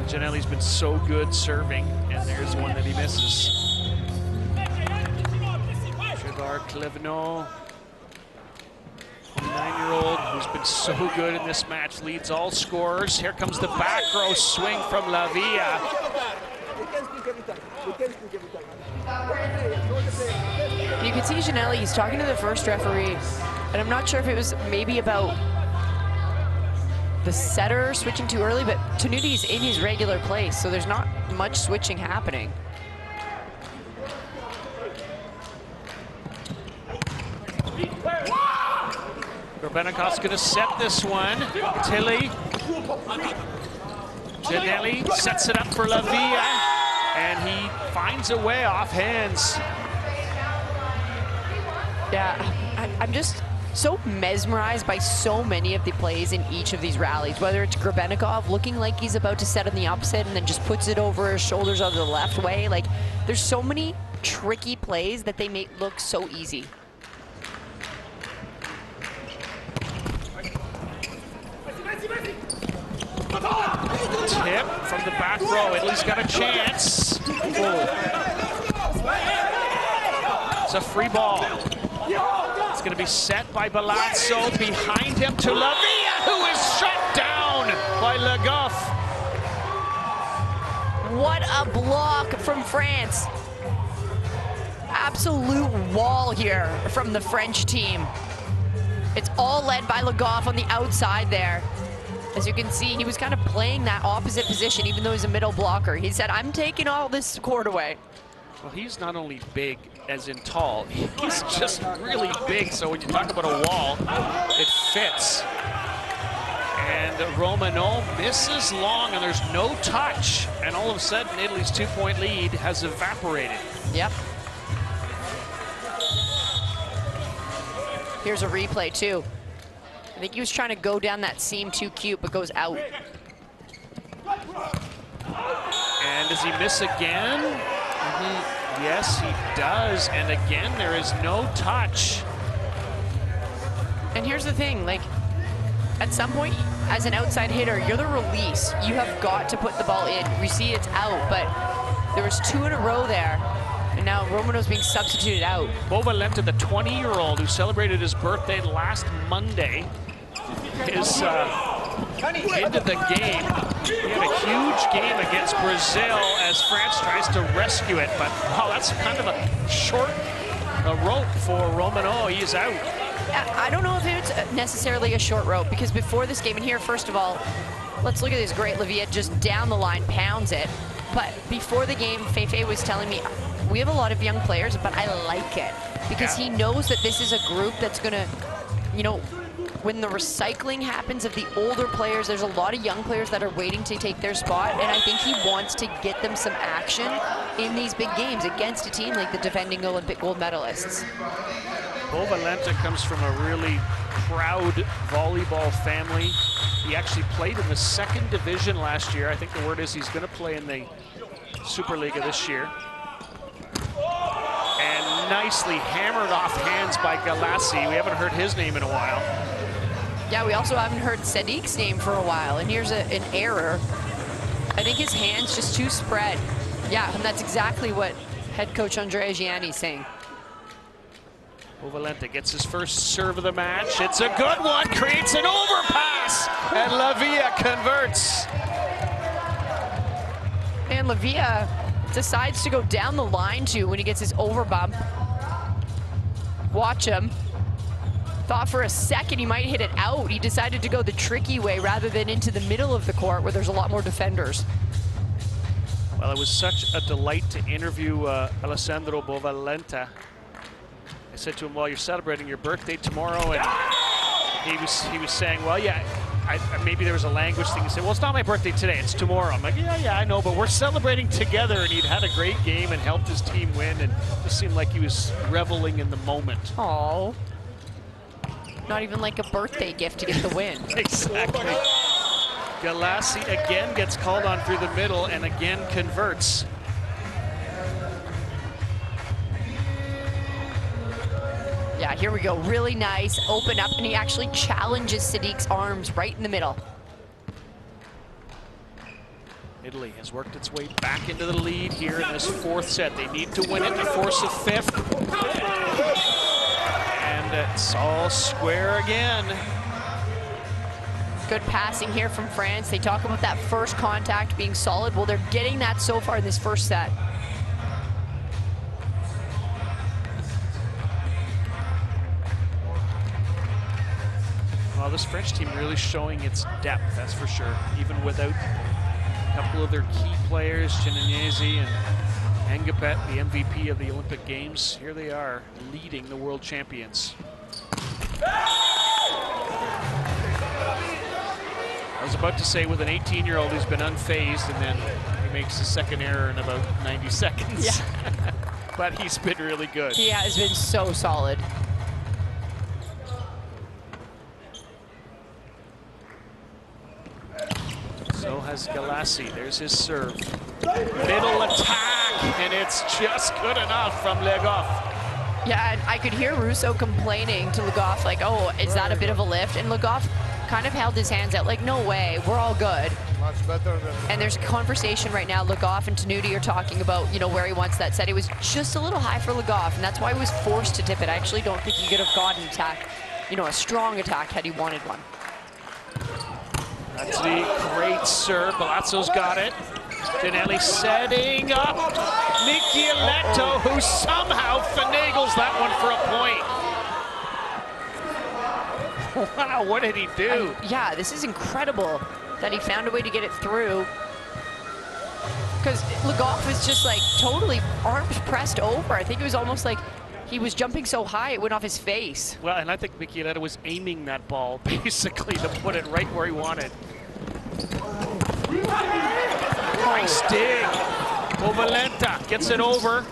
Giannelli's been so good serving, and there's one that he misses. Trevor Clevenot, 29-year-old, who's been so good in this match, leads all scorers. Here comes the back row swing from Lavia. You can see Giannelli, he's talking to the first referee, and I'm not sure if it was maybe about the setter switching too early, but Tanuti's in his regular place, so there's not much switching happening. Grebenikov going to set this one. Tilly. Janelli sets it up for Lavia, and he finds a way off hands. Yeah, I'm just so mesmerized by so many of the plays in each of these rallies, whether it's Grebenikov looking like he's about to set on the opposite and then just puts it over his shoulders on the left way. Like, there's so many tricky plays that they make look so easy. Tip from the back row. Italy's got a chance. It's a free ball. It's going to be set by Balazzo. Behind him to Lavia, who is shut down by Le Goff. What a block from France. Absolute wall here from the French team. It's all led by Le Goff on the outside there. As you can see, he was kind of playing that opposite position, even though he's a middle blocker. He said, I'm taking all this court away. Well, he's not only big as in tall, he's just really big. So when you talk about a wall, it fits. And Romano misses long, and there's no touch. And all of a sudden, Italy's 2-point lead has evaporated. Yep. Here's a replay, too. I think he was trying to go down that seam too cute, but goes out. And does he miss again? Yes, he does. And again, there is no touch. And here's the thing, like, at some point, as an outside hitter, you're the release. You have got to put the ball in. We see it's out, but there was 2 in a row there. And now Romano's being substituted out. Bovalenta, the 20-year-old who celebrated his birthday last Monday, is into the game. He had a huge game against Brazil as France tries to rescue it, but wow, that's kind of a short rope for Romano. He is out. I don't know if it's necessarily a short rope, because before this game, and here, first of all, let's look at this great Lavia just down the line, pounds it. But before the game, Fefe was telling me, we have a lot of young players, but I like it. Because he knows that this is a group that's gonna, you know, when the recycling happens of the older players, there's a lot of young players that are waiting to take their spot, and I think he wants to get them some action in these big games against a team like the defending Olympic gold medalists. Bovalenta comes from a really proud volleyball family. He actually played in the 2nd division last year. I think the word is he's going to play in the Superliga this year. And nicely hammered off hands by Galassi. We haven't heard his name in a while. Yeah, we also haven't heard Sadiq's name for a while, and here's an error. I think his hand's just too spread. Yeah, and that's exactly what head coach Andrea Gianni's saying. Bovalenta gets his first serve of the match. It's a good one, creates an overpass, and Lavia converts. And Lavia decides to go down the line too when he gets his overbump. Watch him. Thought for a second he might hit it out. He decided to go the tricky way rather than into the middle of the court where there's a lot more defenders. Well, it was such a delight to interview Alessandro Bovalenta. I said to him, well, you're celebrating your birthday tomorrow, and he was saying, well, yeah, maybe there was a language thing. He said, well, it's not my birthday today, it's tomorrow. I'm like, yeah, I know, but we're celebrating together, and he'd had a great game and helped his team win, and just seemed like he was reveling in the moment. Oh, not even like a birthday gift to get the win. Exactly. Galassi again gets called on through the middle and again converts. Yeah, here we go. Really nice. Open up, and he actually challenges Sadiq's arms right in the middle. Italy has worked its way back into the lead here in this 4th set. They need to win it to force a 5th. And it's all square again. Good passing here from France. They talk about that first contact being solid. Well, they're getting that so far in this first set. Well, this French team really showing its depth, that's for sure. Even without a couple of their key players, Giannese and Engapet, the MVP of the Olympic Games, here they are leading the world champions. was about to say with an 18-year-old who's been unfazed, and then he makes his second error in about 90 seconds. Yeah. But he's been really good. He has been so solid. So has Galassi. There's his serve. Middle attack, and it's just good enough from Le Goff. Yeah, and I could hear Russo complaining to Le Goff, like, oh, is that a bit of a lift? And Le Goff kind of held his hands out, like, no way, we're all good. Much better than... And there's a conversation right now. Le Goff and Tenuti are talking about, you know, where he wants that set. It was just a little high for Le Goff, and that's why he was forced to tip it. I actually don't think he could have gotten an attack, you know, a strong attack had he wanted one. That's the great serve. Palazzo's got it. Ginelli setting up Michieletto, who somehow finagles that one for a point. Wow, what did he do? Yeah, this is incredible that he found a way to get it through. Because Le Goff was just like totally arms pressed over. I think it was almost like he was jumping so high it went off his face. Well, and I think Michieletto was aiming that ball basically to put it right where he wanted. Nice dig. Bovalenta gets it over,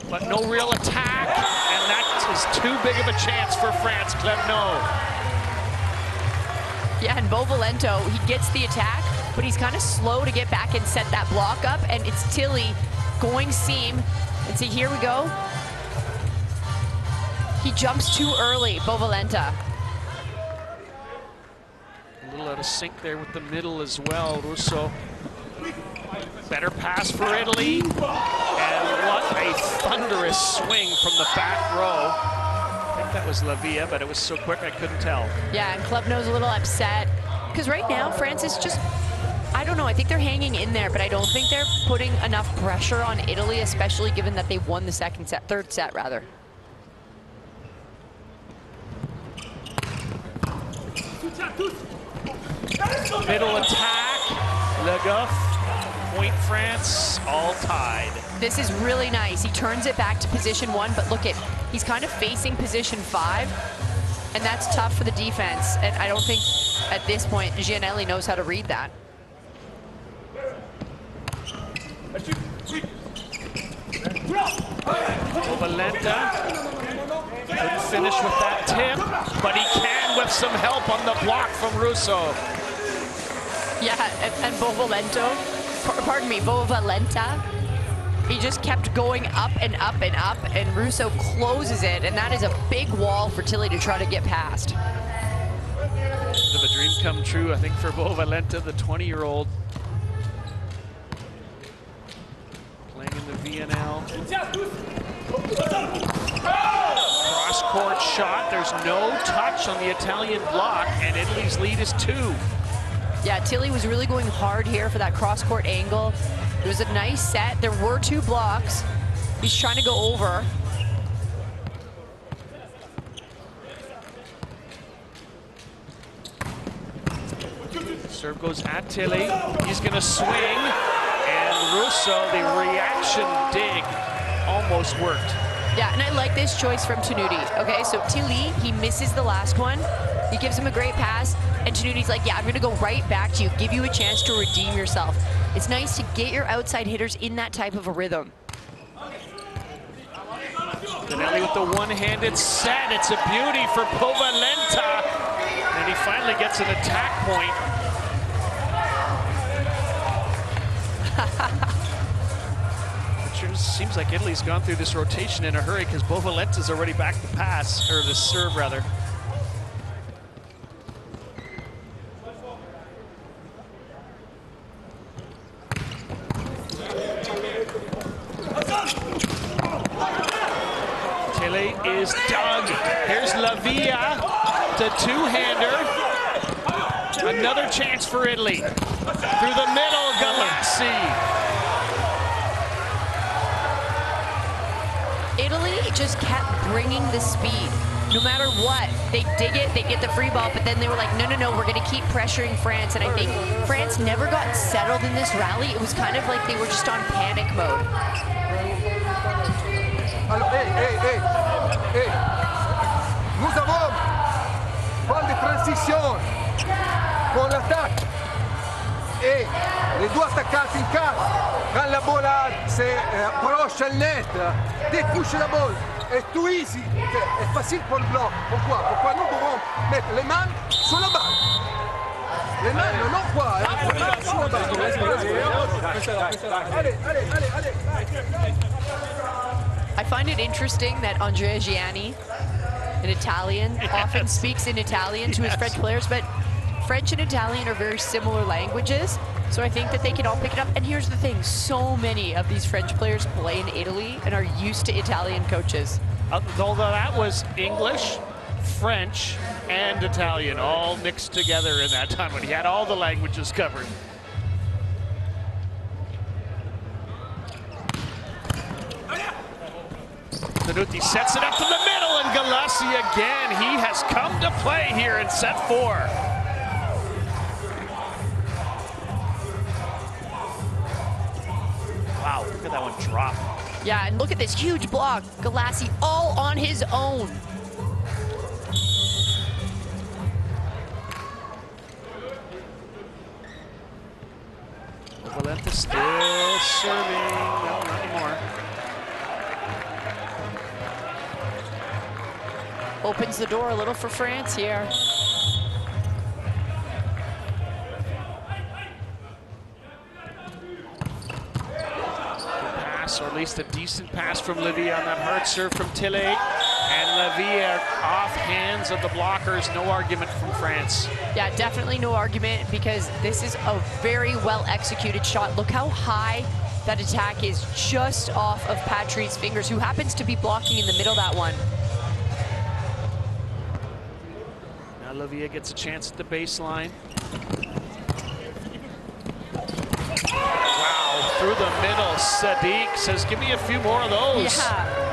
but no real attack, and that is too big of a chance for France. Clebno. Yeah, and Bovalento, he gets the attack, but he's kind of slow to get back and set that block up, and it's Tilly going seam. And see, here we go. He jumps too early, Bovalenta. A little out of sync there with the middle as well. Russo. Better pass for Italy. And what a thunderous swing from the back row. I think that was Lavia, but it was so quick I couldn't tell. Yeah, and Klubno's a little upset. Because right now, France is just, I don't know, I think they're hanging in there, but I don't think they're putting enough pressure on Italy, especially given that they won the third set rather. Middle attack. Le Goff. Point France, all tied. This is really nice. He turns it back to position 1, but look at, he's kind of facing position 5, and that's tough for the defense. And I don't think at this point Gianelli knows how to read that. Valenta couldn't finish with that tip, but he can with some help on the block from Russo. Yeah, and Bovalenta, he just kept going up and up and up, and Russo closes it, and that is a big wall for Tilly to try to get past. Bit of a dream come true, I think, for Bovalenta, the 20-year-old. Playing in the VNL. Cross-court shot, there's no touch on the Italian block, and Italy's lead is 2. Yeah, Tilly was really going hard here for that cross-court angle. It was a nice set. There were 2 blocks. He's trying to go over. Serve goes at Tilly. He's going to swing. And Russo, the reaction dig, almost worked. Yeah, and I like this choice from Tenuti. Okay, so Tilly, he misses the last one. He gives him a great pass, and Tenuti's like, yeah, I'm gonna go right back to you, give you a chance to redeem yourself. It's nice to get your outside hitters in that type of a rhythm. Ginelli with the one-handed set. It's a beauty for Bovalenta. And he finally gets an attack point. It seems like Italy's gone through this rotation in a hurry because Bovalenta's already back the pass, or the serve rather. Tilly is dug. Here's Lavia, the two-hander. Another chance for Italy. Through the middle, Galassi. Italy just kept bringing the speed. No matter what, they dig it, they get the free ball, but then they were like, no, no, no, we're gonna keep pressuring France. And I think France never got settled in this rally. It was kind of like they were just on panic mode. Alors, hey. Nous avons balle de transition pour l'attaque. e les due attaccanti in casa, quand la bola se approche le net, dès touche la balle, est tout easy, c'est facile pour le bloc. Pourquoi nous devons mettre les mains sur la balle? Les mains, non quoi, les mains sur la balle. Allez. I find it interesting that Andrea Gianni, an Italian, often speaks in Italian to his French players, but French and Italian are very similar languages, so I think that they can all pick it up. And here's the thing, so many of these French players play in Italy and are used to Italian coaches. Although that was English, French, and Italian all mixed together in that time when he had all the languages covered. Zanuti sets it up to the middle, and Galassi again. He has come to play here in set 4. Wow, look at that one drop. Yeah, and look at this huge block. Galassi all on his own. Valenta still serving. No, not anymore. Opens the door a little for France here. Pass, or at least a decent pass from Livia on that hard serve from Tillet. And Livia off hands of the blockers. No argument from France. Yeah, definitely no argument, because this is a very well executed shot. Look how high that attack is, just off of Patrice's fingers, who happens to be blocking in the middle of that one. Now Livia gets a chance at the baseline. Wow, through the middle. Sadiq says, give me a few more of those. Yeah.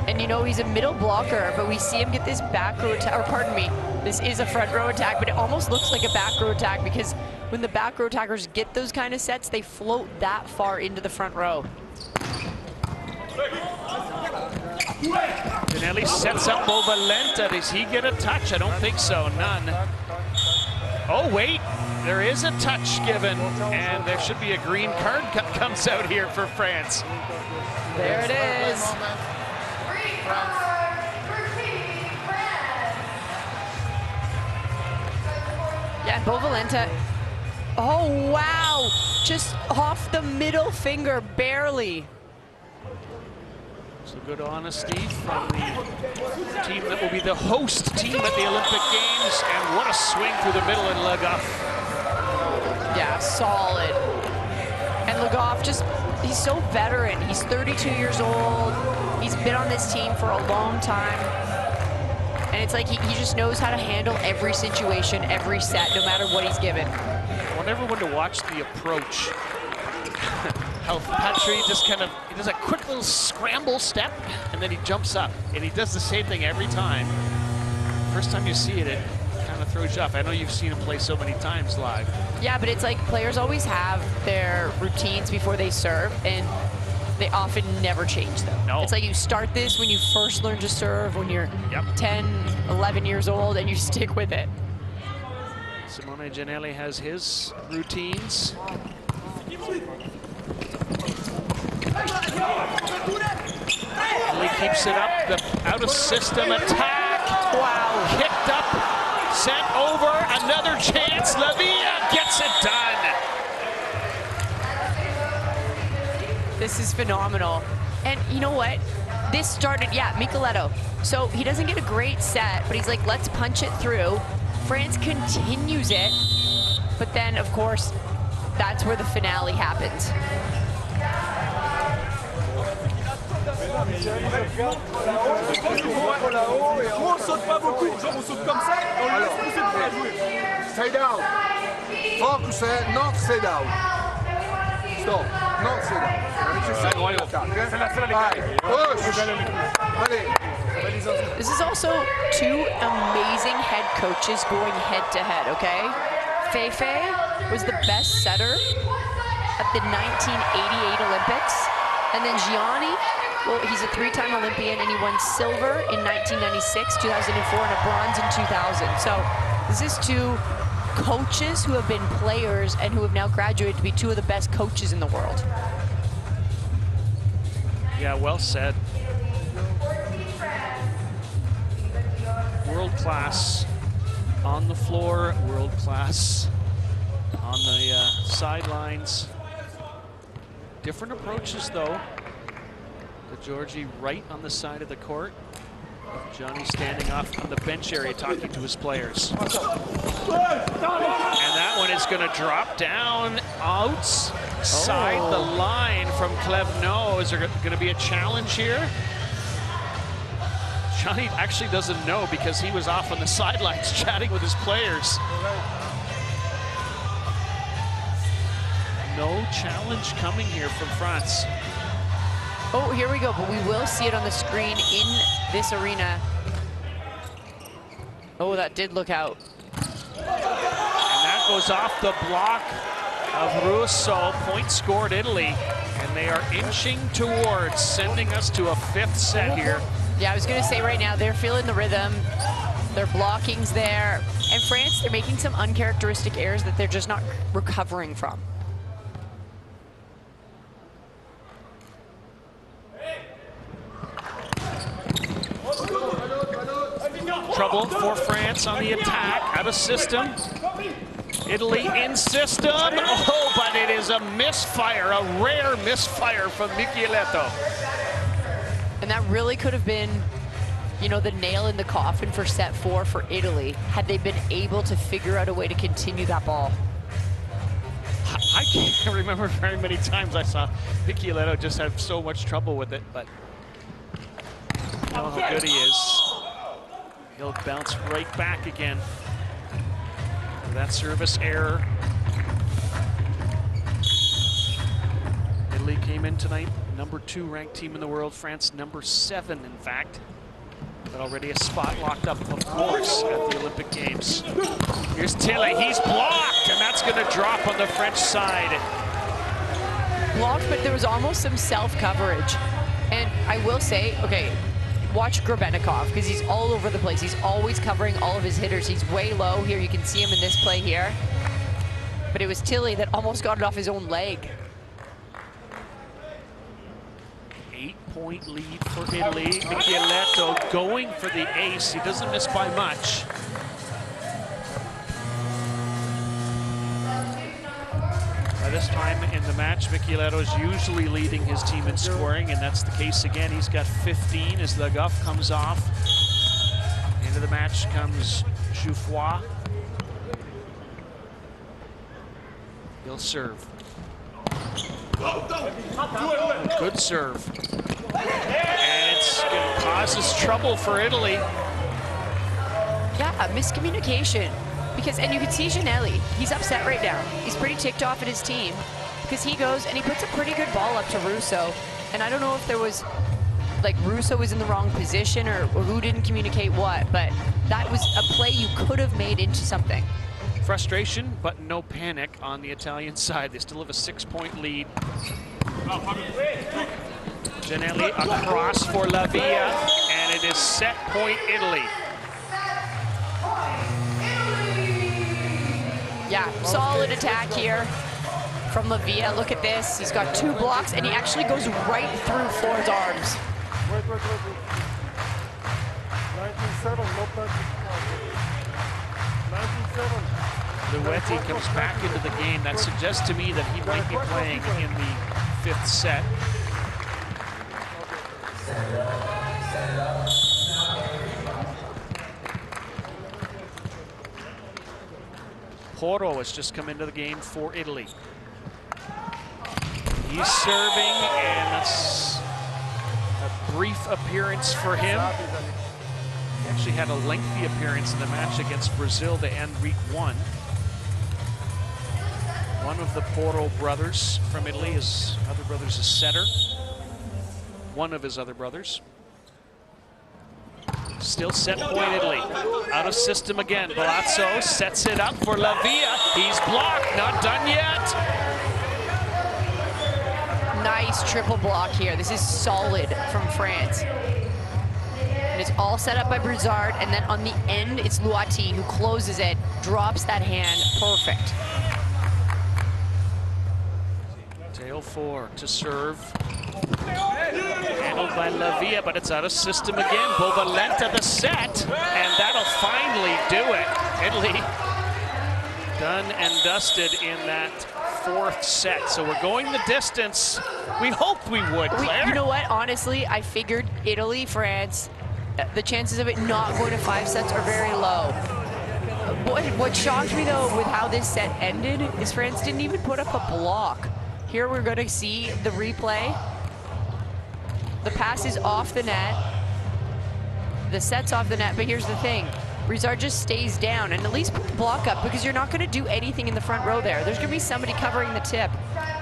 And you know, he's a middle blocker, but we see him get this back row attack, or pardon me, this is a front row attack, but it almost looks like a back row attack, because when the back row attackers get those kind of sets, they float that far into the front row. Janelli sets up Valenta. Does he get a touch? I don't think so, none. Oh wait, there is a touch given, and there should be a green card comes out here for France. There it is. Yeah, and Valenta. Oh wow, just off the middle finger, barely. So good honesty from the team that will be the host team at the Olympic Games, and what a swing through the middle and Le Goff. Yeah, solid. And Le Goff, just, he's so veteran. He's 32 years old. He's been on this team for a long time. And it's like he just knows how to handle every situation, every set, no matter what he's given. I want everyone to watch the approach. How Patry just kind of, he does a quick little scramble step, and then he jumps up. And he does the same thing every time. First time you see it, it kind of throws you off. I know you've seen him play so many times live. Yeah, but it's like players always have their routines before they serve, and they often never change them. No. It's like you start this when you first learn to serve, when you're 10, 11 years old, and you stick with it. Simone Janelli has his routines. He keeps it up, the out-of-system attack. Wow, kicked up, sent over, another chance. Lavia gets it done. This is phenomenal. And you know what? This started, Micheletto. So he doesn't get a great set, but he's like, let's punch it through. France continues it, but then, of course, that's where the finale happens. On saute pas beaucoup, genre on saute comme ça, on le laisse pousser pour la jouer. Side out. Focus, not side out. Stop, not side out. This is also two amazing head coaches going head-to-head, okay? Feifei was the best setter at the 1988 Olympics, and then Gianni Well, he's a 3-time Olympian, and he won silver in 1996, 2004, and a bronze in 2000. So this is 2 coaches who have been players and who have now graduated to be 2 of the best coaches in the world. Yeah, well said. World class on the floor, world class on the sidelines. Different approaches, though. The Georgie right on the side of the court. Johnny standing off on the bench area talking to his players. And that one is going to drop down outside the line from Clevno. Is there going to be a challenge here? Johnny actually doesn't know because he was off on the sidelines chatting with his players. No challenge coming here from France. Oh, here we go, but we will see it on the screen in this arena. Oh, that did look out. And that goes off the block of Russo. Point scored Italy, and they are inching towards sending us to a 5th set here. Yeah, I was going to say right now, they're feeling the rhythm. Their blocking's there. And France, they're making some uncharacteristic errors that they're just not recovering from. Trouble for France on the attack, out of system. Italy in system. Oh, but it is a misfire, a rare misfire from Michieletto. And that really could have been, you know, the nail in the coffin for set 4 for Italy, had they been able to figure out a way to continue that ball. I can't remember very many times I saw Michieletto just have so much trouble with it, but you know how good he is. He'll bounce right back again. That service error. Italy came in tonight, number 2 ranked team in the world. France number 7, in fact. But already a spot locked up, of course, at the Olympic Games. Here's Tilly, he's blocked, and that's gonna drop on the French side. Blocked, but there was almost some self-coverage. And I will say, okay, watch Grebennikov, because he's all over the place. He's always covering all of his hitters. He's way low here. You can see him in this play here. But it was Tilly that almost got it off his own leg. 8-point lead for Italy. Michieletto going for the ace. He doesn't miss by much. By this time in the match, Michieletto is usually leading his team in scoring, and that's the case again. He's got 15 as the guff comes off. Into the match comes Jouffroy. He'll serve. Good serve. And it's going to cause us trouble for Italy. Yeah, miscommunication. Because, and you can see Giannelli, he's upset right now. He's pretty ticked off at his team because he goes and he puts a pretty good ball up to Russo. And I don't know if there was, like, Russo was in the wrong position or who didn't communicate what, but that was a play you could have made into something. Frustration, but no panic on the Italian side. They still have a 6-point lead. Giannelli across for Lavia, and it is set point Italy. Yeah, solid attack here from Lavia. Look at this. He's got 2 blocks, and he actually goes right through Ford's arms. Wait. 19-7, no penalty. 19-7. Luetti comes back into the game. That suggests to me that he might be playing in the 5th set. Porro has just come into the game for Italy. He's serving, and that's a brief appearance for him. He actually had a lengthy appearance in the match against Brazil to end week 1. One of the Porro brothers from Italy, his other brother's a setter. One of his other brothers. Still set point Italy. Out of system again. Balazzo sets it up for Lavia. He's blocked, not done yet. nice triple block here. This is solid from France. And it's all set up by Broussard, and then on the end, it's Luati who closes it, drops that hand, perfect. Tail 4 to serve. Handled by Lavia, but it's out of system again. Bovalenta the set, and that'll finally do it. Italy done and dusted in that 4th set. So we're going the distance. We hoped we would, Claire. You know what? Honestly, I figured Italy, France, the chances of it not going to 5 sets are very low. What shocked me, though, with how this set ended is France didn't even put up a block. Here we're going to see the replay. The pass is off the net. The set's off the net, but here's the thing. Broussard just stays down and at least put the block up because you're not going to do anything in the front row there. There's going to be somebody covering the tip.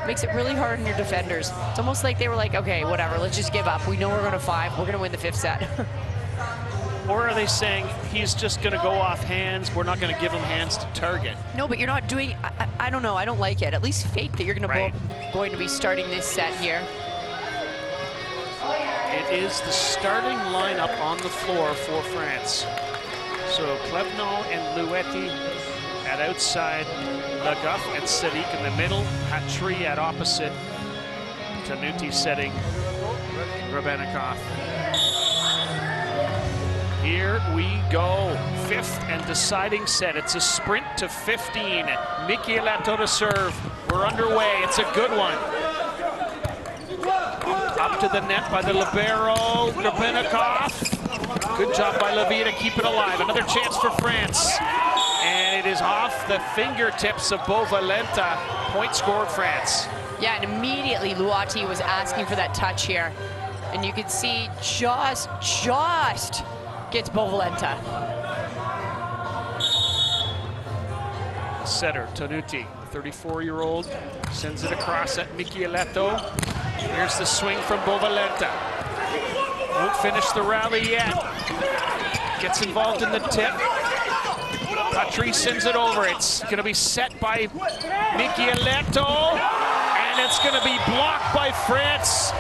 Makes it really hard on your defenders. It's almost like they were like, okay, whatever, let's just give up. We know we're going to 5. We're going to win the 5th set. Or are they saying he's just going to go off hands, we're not going to give him hands to target? No, but you're not doing, I don't know, I don't like it. At least fake that you're going to be starting this set here. It is the starting lineup on the floor for France. So Clevenot and Luetti at outside, Lagoff and Sadiq in the middle, Patry at opposite, Tanuti setting Grebennikov. Here we go, 5th and deciding set. It's a sprint to 15. Michieletto to serve. We're underway, it's a good one. Up to the net by the libero, Grebennikov. Good job by Lavia to keep it alive. Another chance for France. And it is off the fingertips of Bovalenta. Point scored, France. Yeah, and immediately Luati was asking for that touch here. And you can see just gets Bovalenta. Setter, Tanuti, 34-year-old, sends it across at Michieletto. Here's the swing from Bovalenta. Won't finish the rally yet. Gets involved in the tip. Patry sends it over. It's going to be set by Michieletto, and it's going to be blocked by France.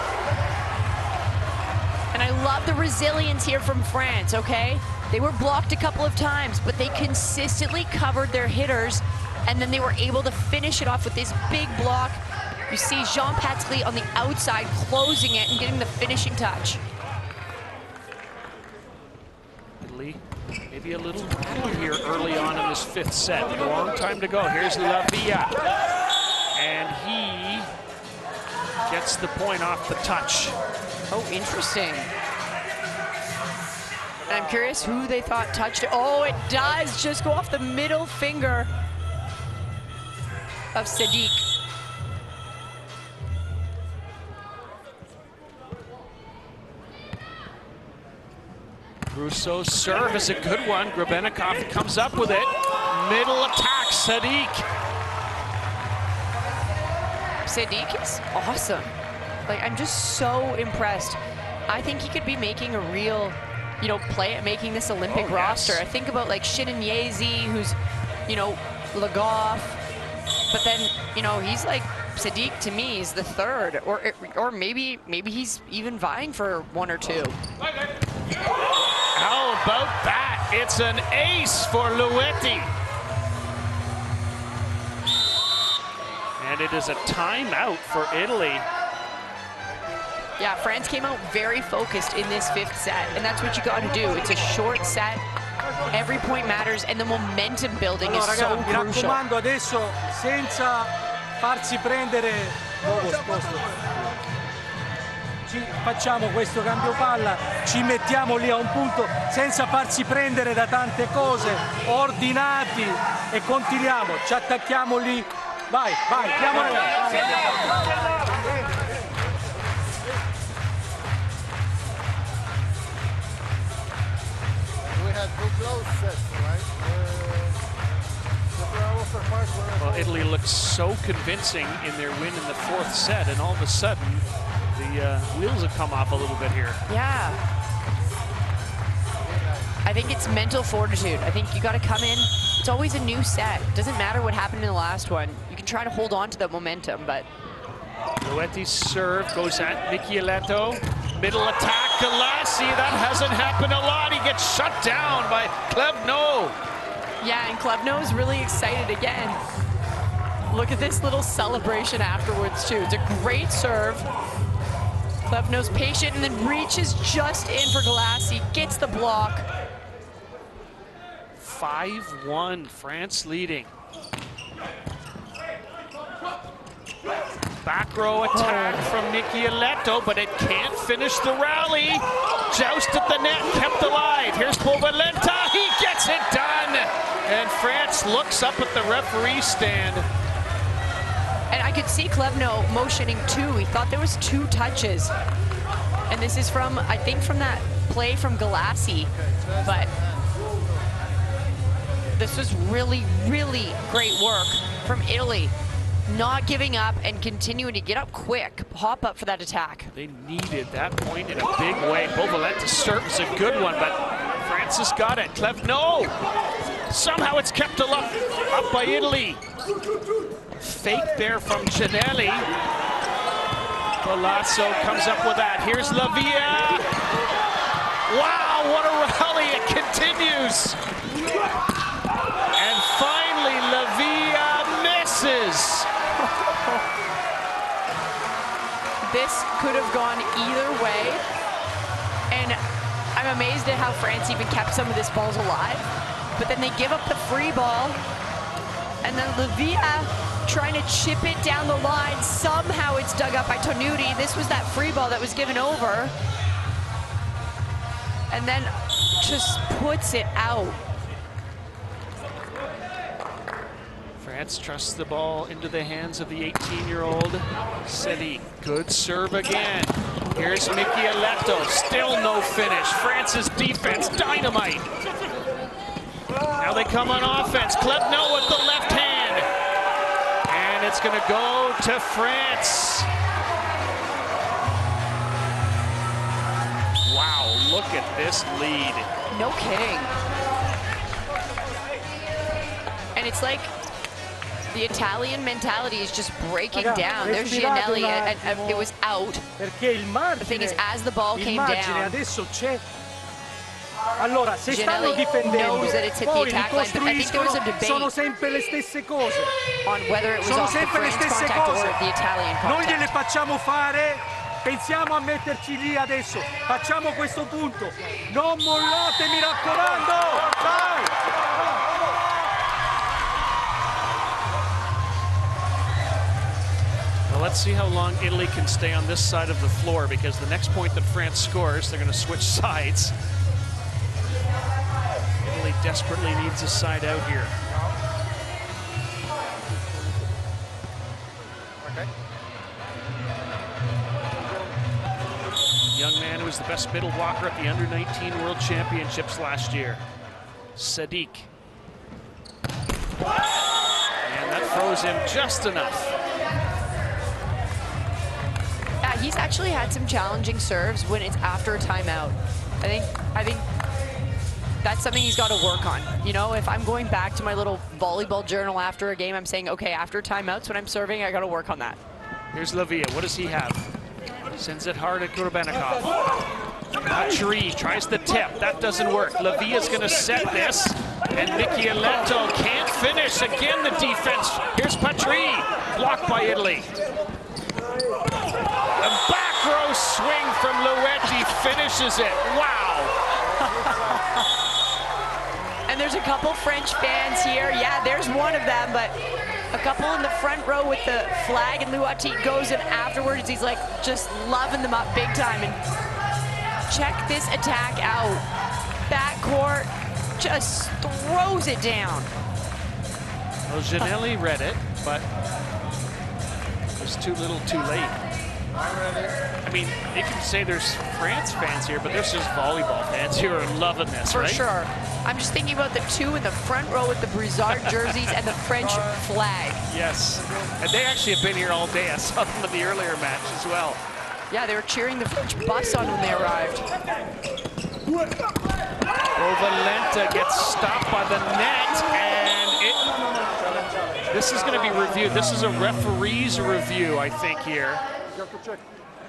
And I love the resilience here from France, okay? They were blocked a couple of times, but they consistently covered their hitters, and then they were able to finish it off with this big block. You see Jean Patry on the outside closing it and getting the finishing touch. Italy, maybe a little rattled here early on in this 5th set. A long time to go. Here's Lavia. And he gets the point off the touch. Oh, interesting. And I'm curious who they thought touched it. Oh, it does just go off the middle finger of Sadiq. Rousseau's serve is a good one. Grebennikov comes up with it. Middle attack, Sadiq. Sadiq is awesome. Like, I'm just so impressed. I think he could be making a real, you know, play at making this Olympic roster. I think about like Shininyezi, who's, you know, Lagoff, but then, you know, he's like, Sadiq to me is the 3rd, or maybe he's even vying for 1 or 2. How about that? It's an ace for Luetti. And it is a timeout for Italy. Yeah, France came out very focused in this 5th set, and that's what you got to do. It's a short set, every point matters, and the momentum building is so mi crucial. raccomando adesso senza farsi prendere. Facciamo questo cambio palla, ci mettiamo lì a un punto senza farsi prendere da tante cose, ordinati, e continuiamo, ci attacchiamo lì. Vai, andiamo. We had 2 close sets, right? Well, Italy looked so convincing in their win in the 4th set, and all of a sudden, the wheels have come off a little bit here. Yeah. I think it's mental fortitude. I think you got to come in. It's always a new set. It doesn't matter what happened in the last one. You can try to hold on to that momentum, but Louetti's serve goes at Michieletto. Middle attack, Galassi. That hasn't happened a lot. He gets shut down by Klebno. Yeah, and Klebno's really excited again. Look at this little celebration afterwards, too. It's a great serve. Klebno's patient and then reaches just in for Galassi, gets the block. 5-1, France leading. Back row attack from Michieletto, but it can't finish the rally. Joust at the net, kept alive. Here's Povalenta, he gets it done. And France looks up at the referee stand. And I could see Klebno motioning two. He thought there was 2 touches. And this is from, I think, from that play from Galassi. But this was really, really great work from Italy. Not giving up and continuing to get up quick, hop up for that attack. They needed that point in a big way. Povalenta's serve is a good one, but France has got it. Klebno! Somehow it's kept up by Italy. Fake there from Giannelli. Palazzo comes up with that. Here's Lavia. Wow, what a rally. It continues. And finally, Lavia misses. This could have gone either way. And I'm amazed at how France even kept some of this balls alive. But then they give up the free ball. And then Lavia trying to chip it down the line. Somehow it's dug up by Tonuti. This was that free ball that was given over. And then just puts it out. France trusts the ball into the hands of the 18-year-old Sedi. Good serve again. Here's Michieletto. Still no finish. France's defense, dynamite. Now they come on offense. Klebno with the left hand. And it's going to go to France. Wow, look at this lead. No kidding. And it's like the Italian mentality is just breaking down. There's Giannelli, and it was out. The thing is, as the ball came down, adesso c'è. Allora, se stanno Giannelli difendendo, knows that it's hit the poi attack line, but I think there was a debate sono sempre le stesse cose. on whether it was Sono off the sempre le French stesse contact cose. or the Italian Non gliele contact. facciamo fare, pensiamo a metterci lì adesso. Facciamo questo punto. Non mollate, mi raccomando. Dai! Well, let's see how long Italy can stay on this side of the floor, because the next point that France scores, they're going to switch sides. Italy desperately needs a side out here. Young man who was the best middle blocker at the Under-19 World Championships last year. Sadiq. And that froze him just enough. Yeah, he's actually had some challenging serves when it's after a timeout. I think that's something he's got to work on. You know, if I'm going back to my little volleyball journal after a game, I'm saying, okay, after timeouts when I'm serving, I got to work on that. Here's Lavia. What does he have? Sends it hard at Kurbanikov. Patry tries the tip. That doesn't work. Lavia's going to set this. And Michieletto can't finish. Again, the defense. Here's Patry. Blocked by Italy. A back row swing from Louetti finishes it. Wow. And there's a couple French fans here. Yeah, there's one of them, but a couple in the front row with the flag, and Louetti goes in afterwards. He's like just loving them up big time. And check this attack out. Backcourt just throws it down. Well, Giannelli read it, but it was too little too late. I mean, you can say there's France fans here, but there's just volleyball fans who are loving this, For right? sure. I'm just thinking about the two in the front row with the Broussard jerseys and the French flag. Yes, and they actually have been here all day. I saw them in the earlier match as well. Yeah, they were cheering the French bus on when they arrived. Povalenta gets stopped by the net, and This is going to be reviewed. This is a referee's review, I think, here.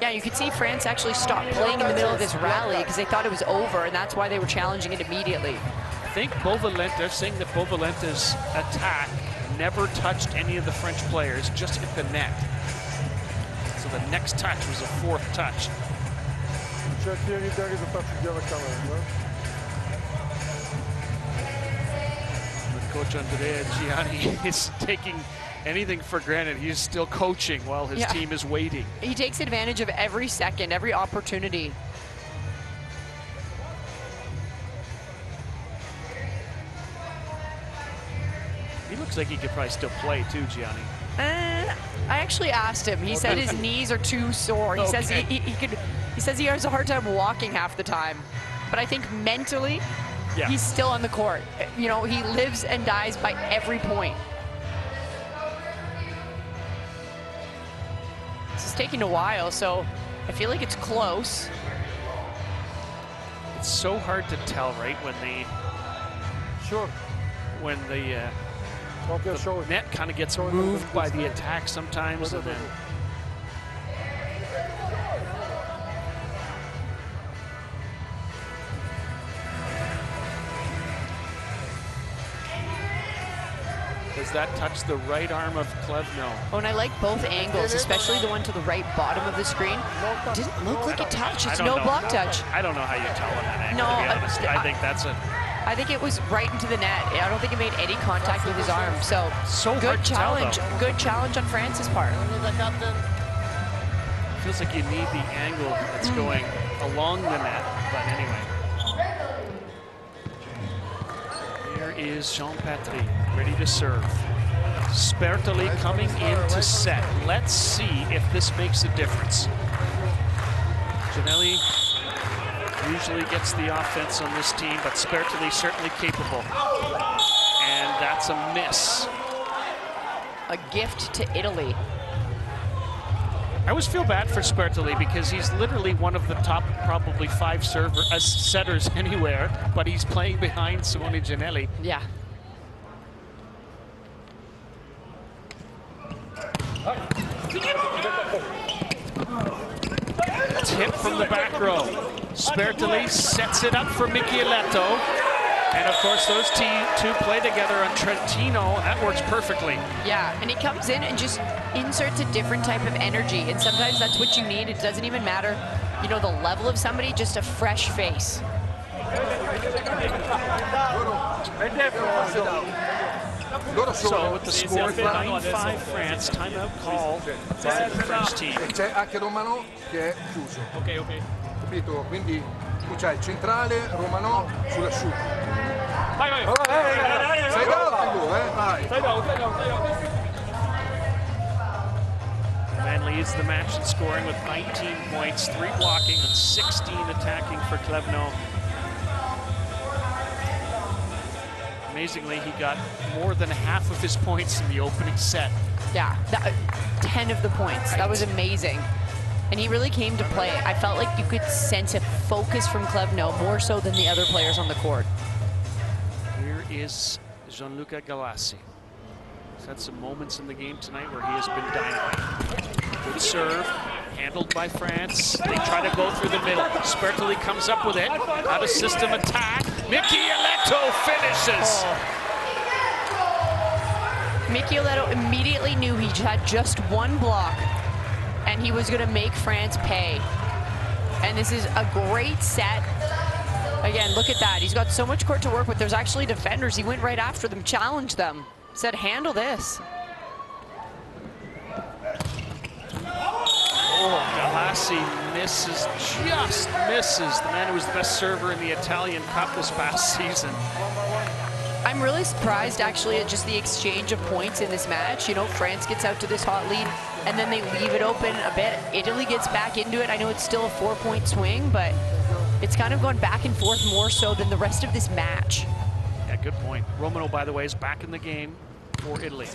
Yeah, you could see France actually stopped playing in the middle of this rally because they thought it was over, and that's why they were challenging it immediately. I think they're saying that Beauvalente's attack never touched any of the French players, just hit the net. So the next touch was a fourth touch. Coach Andrea Gianni is taking anything for granted. He's still coaching while his team is waiting. He takes advantage of every second, every opportunity. He looks like he could probably still play too, Gianni. I actually asked him. He said his knees are too sore. He says he says he has a hard time walking half the time. But I think mentally, he's still on the court. You know, he lives and dies by every point. This is taking a while, so I feel like it's close. It's so hard to tell, right, when the net kind of gets moved by the attack sometimes, and then does that touch the right arm of Klevno? Oh, and I like both angles, especially the one to the right bottom of the screen. Didn't look like a touch. It's no block touch. I don't know how you tell on that angle, to be honest. I think that's a... I think it was right into the net. I don't think it made any contact with his arm. So good challenge. Good challenge on France's part. Feels like you need the angle that's going along the net, but anyway. Here is Jean-Patry, ready to serve. Spertoli coming in to set. Let's see if this makes a difference. Gianelli usually gets the offense on this team, but Spertoli certainly capable. And that's a miss. A gift to Italy. I always feel bad for Spertoli because he's literally one of the top probably 5 setters anywhere, but he's playing behind Simone Gianelli. Yeah. Tip from the back row. Spertoli sets it up for Michieletto. And of course, those two play together on Trentino. That works perfectly. Yeah, and he comes in and just inserts a different type of energy. And sometimes that's what you need. It doesn't even matter, you know, the level of somebody, just a fresh face. So with the score 9-5 France, timeout call by the French team. C'è anche Romano che è chiuso. Ok. Capito? Quindi tu c'hai il centrale, Romano sull'asciutto. Vai. Sei down tu, vai. Sei down. Man leads the match in scoring with 19 points, 3 blocking and 16 attacking for Klevno. Amazingly, he got more than half of his points in the opening set. Yeah, 10 of the points. That was amazing. And he really came to play. I felt like you could sense a focus from Klevno more so than the other players on the court. Here is Gianluca Galassi. He's had some moments in the game tonight where he has been dynamite. Good serve, handled by France. They try to go through the middle. Spertoli comes up with it. Out of system attack. Michieletto finishes. Michieletto immediately knew he had just one block and he was going to make France pay. And this is a great set. Again, look at that. He's got so much court to work with. There's actually defenders. He went right after them, challenged them, said, handle this. Galassi just misses. The man who was the best server in the Italian Cup this past season. I'm really surprised, actually, at just the exchange of points in this match. You know, France gets out to this hot lead, and then they leave it open a bit. Italy gets back into it. I know it's still a 4-point swing, but it's kind of gone back and forth more so than the rest of this match. Yeah, good point. Romano, by the way, is back in the game for Italy.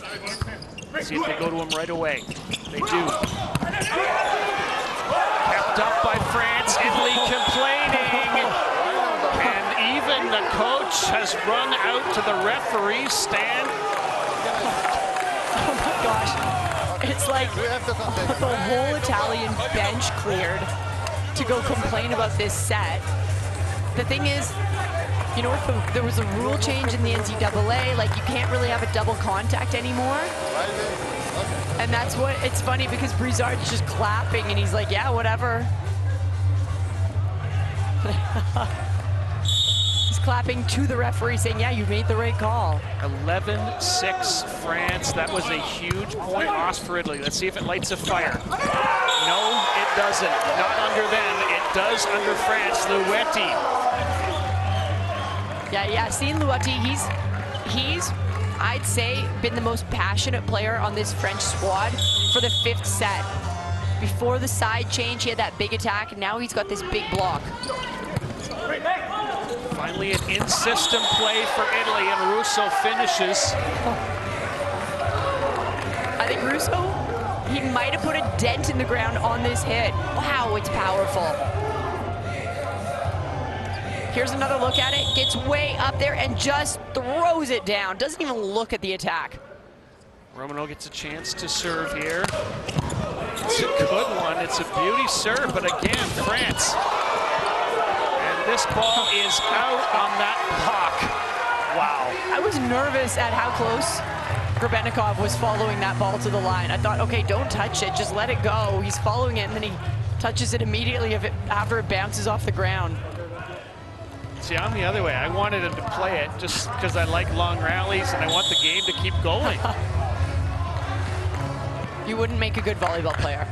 See if they go to him right away. They do. Kept up by France. Italy complaining. And even the coach has run out to the referee stand. gosh. It's like We have to continue. the whole Italian bench cleared to go complain about this set. The thing is, you know what, there was a rule change in the NCAA, like you can't really have a double contact anymore. And that's what, it's funny because Brizard's just clapping and he's like, yeah, whatever. He's clapping to the referee saying, yeah, you made the right call. 11-6 France. That was a huge point loss for Italy. Let's see if it lights a fire. No, it doesn't. Not under them. It does under France. Luetti. Yeah, seeing Luetti, he's, I'd say, been the most passionate player on this French squad for the 5th set. Before the side change, he had that big attack, and now he's got this big block. Finally, an in-system play for Italy, and Russo finishes. I think Russo, he might have put a dent in the ground on this hit. Wow, it's powerful. Here's another look at it, gets way up there and just throws it down. Doesn't even look at the attack. Romano gets a chance to serve here. It's a good one, it's a beauty serve, but again, France. And this ball is out on that puck. Wow. I was nervous at how close Grebennikov was following that ball to the line. I thought, okay, don't touch it, just let it go. He's following it and then he touches it immediately after it bounces off the ground. See, I'm the other way. I wanted him to play it just because I like long rallies and I want the game to keep going. You wouldn't make a good volleyball player.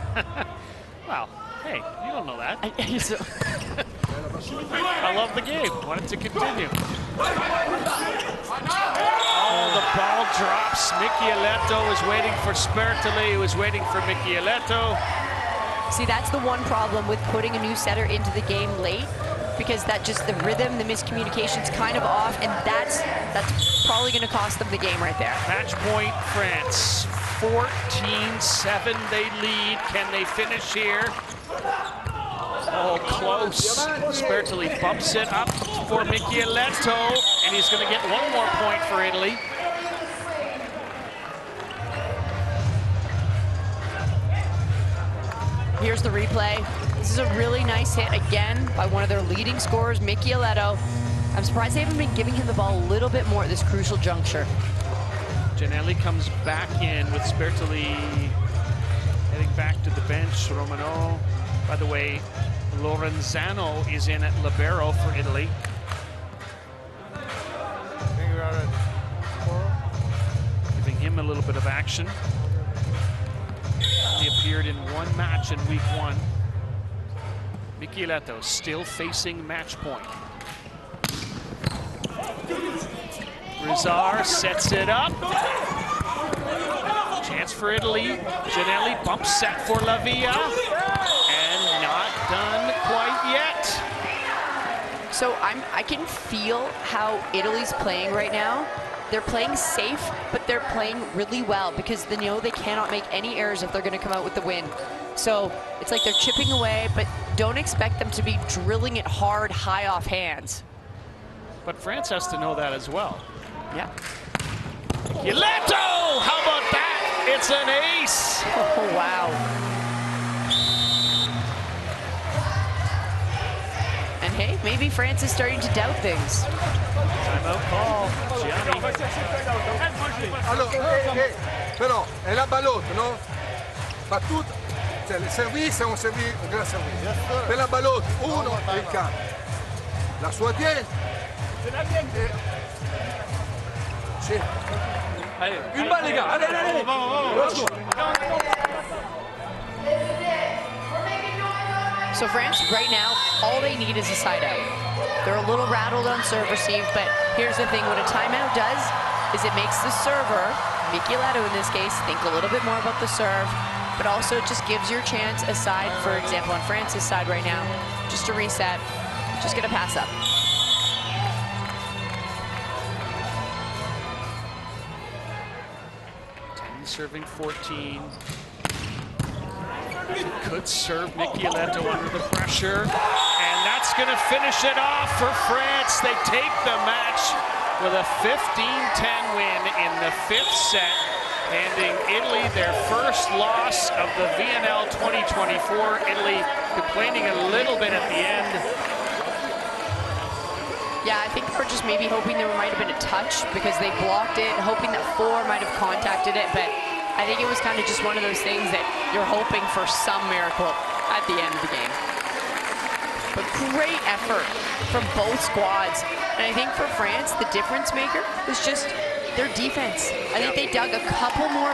Well, hey, you don't know that. I love the game. Want it to continue. Oh, the ball drops. Michieletto is waiting for Spertoli, who is waiting for Michieletto. See, that's the one problem with putting a new setter into the game late, because that just the rhythm, the miscommunication's kind of off, and that's probably going to cost them the game right there. Match point, France. 14-7 they lead. Can they finish here? Oh, close. Spertoli bumps it up for Michieletto, and he's going to get one more point for Italy. Here's the replay. This is a really nice hit again by one of their leading scorers, Michieletto. I'm surprised they haven't been giving him the ball a little bit more at this crucial juncture. Giannelli comes back in with Spertoli heading back to the bench. Romano, by the way, Lorenzano is in at libero for Italy. Giving him a little bit of action. He appeared in one match in week 1. Michieletto still facing match point. Rizar sets it up. Chance for Italy. Giannelli bump set for Lavia. And not done quite yet. So I can feel how Italy's playing right now. They're playing safe, but they're playing really well because they know they cannot make any errors if they're going to come out with the win. So it's like they're chipping away, but don't expect them to be drilling it hard, high off hands. But France has to know that as well. Yeah. Michieletto! How about that? It's an ace! Oh, wow. And hey, maybe France is starting to doubt things. Timeout call. Gianni. Allora, però è la ballotta, no? Battuta, cioè il servizio è un gran servizio. Per la ballotta, uno e il campo. La sua tiene. Sì. Une balle, les gars. Allez, allez, allez. So France, right now, all they need is a side out. They're a little rattled on serve receive, but here's the thing, what a timeout does is it makes the server, Michieletto in this case, think a little bit more about the serve, but also it just gives your chance aside, for example, on France's side right now, just to reset, just get a pass up. Serving 14. Could serve Michieletto under the pressure. And that's going to finish it off for France. They take the match with a 15-10 win in the 5th set. handing Italy their first loss of the VNL 2024. Italy complaining a little bit at the end. Yeah, I think we're just maybe hoping there might have been a touch because they blocked it, hoping that 4 might have contacted it, but I think it was kind of just one of those things that you're hoping for some miracle at the end of the game. But great effort from both squads. And I think for France, the difference maker was just their defense. I think they dug a couple more